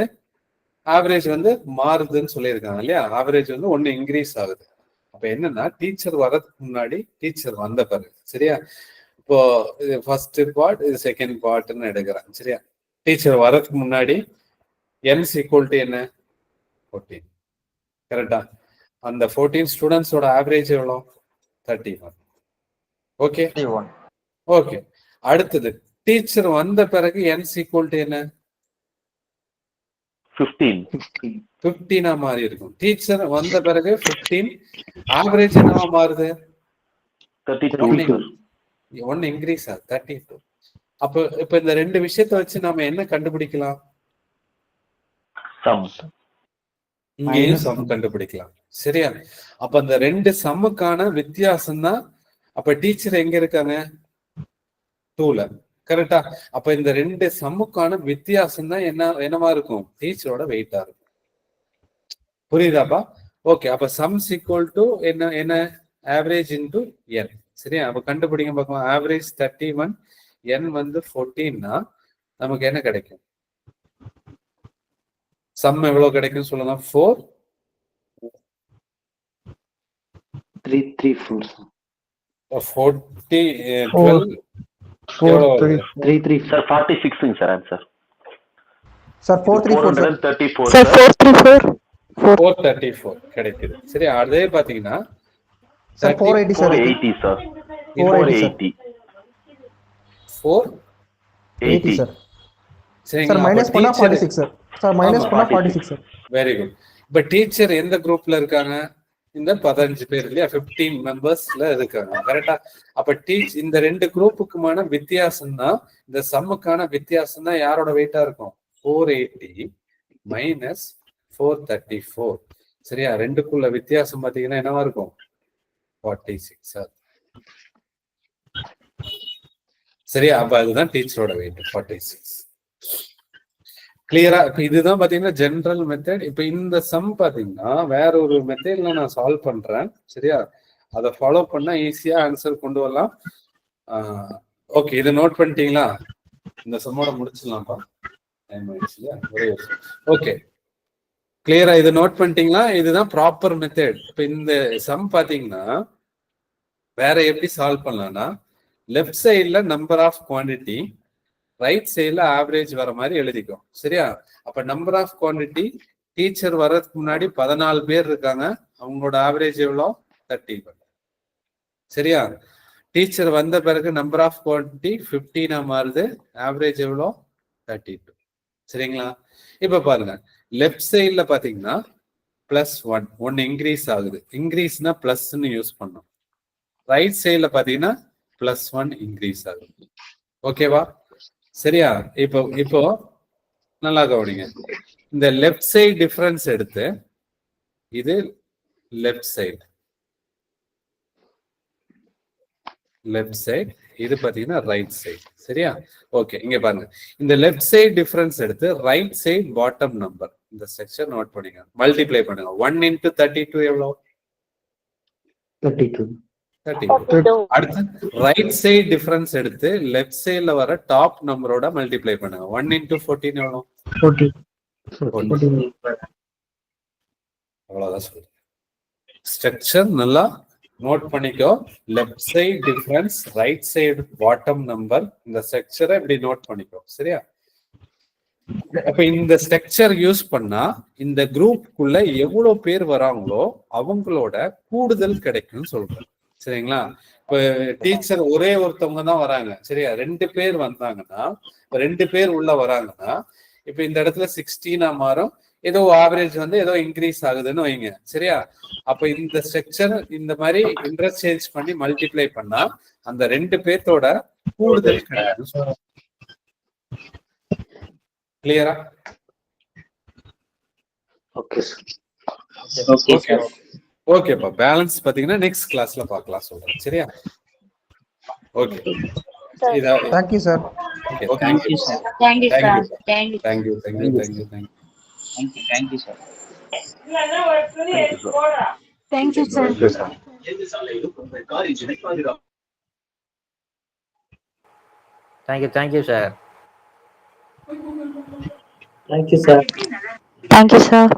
ஆவரேஜ் வந்து மாறுதுன்னு சொல்லியிருக்காங்க இல்லையா, ஆவரேஜ் வந்து 1 இன்க்ரீஸ் ஆகுது. அப்ப என்னன்னா டீச்சர் வர்றதுக்கு முன்னாடி, டீச்சர் வந்த பிறகு. சரியா? இப்போ இது ஃபர்ஸ்ட் பார்ட், இது செகண்ட் பார்ட்னு எடுக்கிறேன். சரியா? டீச்சர் வர்றதுக்கு முன்னாடி n ஈக்குவல் டு என்ன, 14. கரெக்டா? அந்த 14 ஸ்டூடெண்ட்ஸோட ஆவரேஜ் எவ்வளோ, 31. Okay okay. அடுத்தது டீச்சர் வந்த பிறகு n ஈக்குவல் டு என்ன, 15 மாறி இருக்கும். டீச்சர் வந்த பிறகு 15, ஆவரேஜ் என்னவா மாறுது, 1 இன்க்ரீஸ் ஆகுது, 32. அப்போ இப்ப இந்த ரெண்டு விஷயத்த வச்சு நாம என்ன கண்டுபிடிக்கலாம், இங்கேயும் சம் கண்டுபிடிக்கலாம். சரியா? அப்ப அந்த ரெண்டு சம்முக்கான வித்தியாசம் தான். அப்ப டீச்சர் எங்க இருக்காங்க, 2ல. கரெக்டா? அப்ப இந்த ரெண்டு சம்முக்கான வித்தியாசம் தான் என்னவா இருக்கும், டீச்சரோட வெயிட்டா இருக்கும். புரியுதாப்பா? ஓகே. அப்ப சம்ஸ் ஈக்குவல் டு என்ன ஆவரேஜ் இன்டு n. சரியா? அப்ப கண்டுபிடிங்க பார்க்கலாம். ஆவரேஜ் 31, n வந்து 14னா நமக்கு என்ன கிடைக்கும், சம் எவ்வளவு கிடைக்கும் சொல்லுங்க. 4 40 12 sir 46 sir answer. Sir 434 sir 434 கிடைக்குது. சரி, அதே பாத்தீங்கன்னா 480 sir. 480 sir. 480 sir. Sir minus பண்ணா 46 சார். சார் மைனஸ் பண்ணா 46 சார். Very good. இப்ப டீச்சர் எந்த குரூப்ல இருக்காங்க, இந்த 15 பேர் இல்லையா, 15 மெம்பர்ஸ்ல இருக்காங்க. கரெக்டா? அப்ப இந்த ரெண்டு குரூப்புக்குமான வித்தியாசம் தான், இந்த சம்முக்கான வித்தியாசம் தான் யாரோட வெயிட்டா இருக்கும், 480 மைனஸ் 434. சரியா? ரெண்டுக்குள்ள வித்தியாசம் பாத்தீங்கன்னா என்னவா இருக்கும், 46. சரியா? அப்ப அதுதான் டீச்சரோட வெயிட், 46. கிளியரா? இப்ப இதுதான் பாத்தீங்கன்னா ஜெனரல் மெத்தட். இப்ப இந்த சம் பாத்தீங்கன்னா வேற ஒரு மெத்தட்ல நான் சால்வ் பண்றேன். சரியா? அதை ஃபாலோ பண்ணா ஈஸியா ஆன்சர் கொண்டு வரலாம். ஓகே, இதை நோட் பண்ணிட்டீங்களா? இந்த சம்மோட முடிச்சிடலாம்ப்பா, டைம் ஆயிடுச்சு இல்லையா, ஒரே ஓகே. கிளியரா? இதை நோட் பண்ணிட்டீங்களா? இதுதான் ப்ராப்பர் மெத்தட். இப்ப இந்த சம் பாத்தீங்கன்னா வேற எப்படி சால்வ் பண்ணலாம்னா, லெஃப்ட் சைட்ல நம்பர் ஆஃப் குவான்டிட்டி, ரைட் சைட்ல ஆவரேஜ் வர மாதிரி எழுதிக்கும். சரியா? அப்ப நம்பர் ஆஃப் குவான்டிட்டி, டீச்சர் வர்றதுக்கு முன்னாடி 14 பேர் இருக்காங்க, அவங்களோட ஆவரேஜ் எவ்வளோ, 31. சரியா? டீச்சர் வந்த பிறகு நம்பர் ஆஃப் குவான்டிட்டி 15 மாறுது, ஆவரேஜ் எவ்வளோ, 32. சரிங்களா? இப்ப பாருங்க, லெஃப்ட் சைட்ல பாத்தீங்கன்னா +1 இன்க்ரீஸ் ஆகுது. இன்க்ரீஸ்னா பிளஸ்ன்னு யூஸ் பண்ணோம். ரைட் சைட்ல பாத்தீங்கன்னா +1 இன்க்ரீஸ் ஆகுது. ஓகேவா? சரியா? இப்போ நல்லா கவனிங்க. இந்த லெஃப்ட் சைடு டிஃபரன்ஸ் எடுத்து, இது லெஃப்ட் சைடு, இது பாத்தீங்கன்னா ரைட் சைடு. சரியா? ஓகே, இங்க பாருங்க, இந்த லெஃப்ட் சைடு டிஃபரன்ஸ் எடுத்து ரைட் சைடு பாட்டம் நம்பர், இந்த செக்ஷன் நோட் பண்ணிங்க, மல்டிப்ளை பண்ணுங்க. 1 into 32 எவ்வளோ, 32. அடுத்து ரைட் சைடு டிஃபரன்ஸ் எடுத்து லெஃப்ட் சைடுல வர டாப் நம்பரோட மல்டிப்ளை பண்ணுங்க. 1 into 14 எவ்வளோ, 14. அவ்வளவுதான் சொல்றேன். ஸ்ட்ரக்சர் நல்லா நோட் பண்ணிக்கோ. Left side difference, right side bottom number, இந்த ஸ்ட்ரக்சரை இப்படி நோட் பண்ணிக்கோ. சரியா? அப்ப இந்த ஸ்ட்ரக்சர் யூஸ் பண்ணா இந்த குரூப்புக்குள்ள எவ்வளவு பேர் வராங்களோ அவங்களோட கூடுதல் கிடைக்கும்னு சொல்றேன். சரிங்களா? இப்ப டீச்சர் ஒரே ஒருத்தவங்க தான் வராங்க. சரியா? 2 பேர் வந்தாங்கன்னா, 2 பேர் உள்ள வராங்கன்னா, இப்ப இந்த இடத்துல 16 மாறும். ஏதோ ஆவரேஜ் வந்து ஏதோ இன்க்ரீஸ் ஆகுதுன்னு வைங்க. சரியா? அப்ப இந்த ஸ்ட்ரக்சர் இந்த மாதிரி இன்டர்சேஞ்ச் பண்ணி மல்டிப்ளை பண்ணா அந்த 2 பேர்த்தோட கூடுதல் கிடைக்கும். கிளியரா? ஓகே. ஓகே. ஓகேப்பா, பேலன்ஸ் பாத்தீங்கன்னா நெக்ஸ்ட் கிளாஸ்ல பார்க்கலாம் சொல்றேன். சரியா? Okay. Thank you sir. Okay, thank you sir. Thank you thank you sir. Sir. Thank you. Thank you thank you thank you thank you. Thank you sir. Thank you sir. Thank you sir. Thank you sir. Thank you sir. Thank you sir.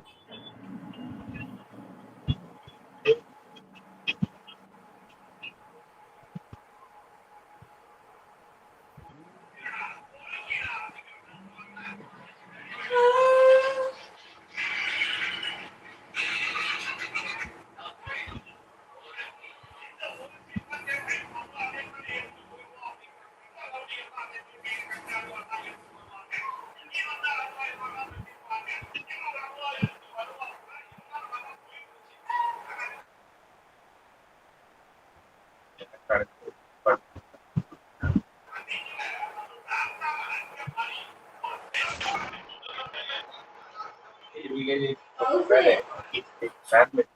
Family.